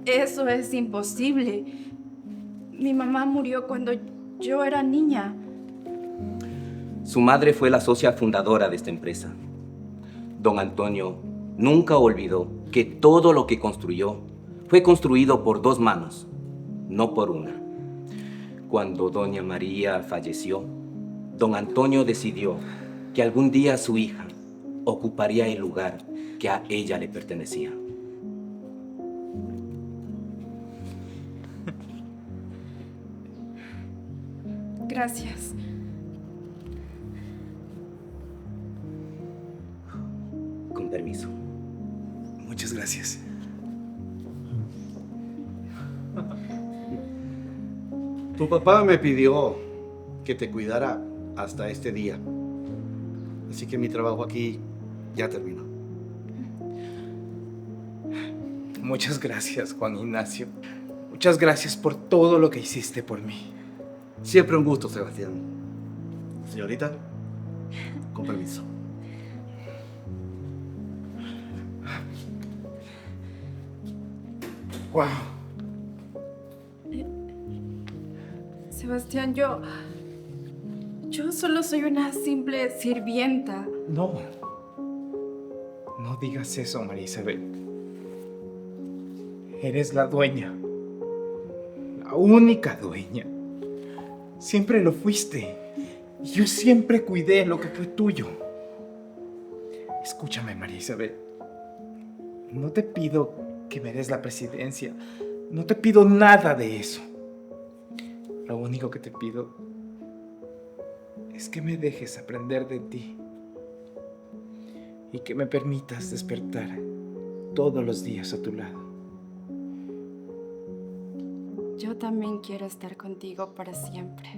eso es imposible. Mi mamá murió cuando yo era niña. Su madre fue la socia fundadora de esta empresa. Don Antonio nunca olvidó que todo lo que construyó fue construido por dos manos, no por una. Cuando doña María falleció, don Antonio decidió que algún día su hija ocuparía el lugar que a ella le pertenecía. Gracias. Con permiso. Muchas gracias. Tu papá me pidió que te cuidara hasta este día. Así que mi trabajo aquí ya terminó. Muchas gracias, Juan Ignacio. Muchas gracias por todo lo que hiciste por mí. Siempre un gusto, Sebastián. Señorita, con permiso. Wow. Sebastián, yo solo soy una simple sirvienta. No. No digas eso, María Isabel. Eres la dueña. La única dueña. Siempre lo fuiste. Y yo siempre cuidé lo que fue tuyo. Escúchame, María Isabel. No te pido que me des la presidencia. No te pido nada de eso. Lo único que te pido es que me dejes aprender de ti y que me permitas despertar todos los días a tu lado. Yo también quiero estar contigo para siempre.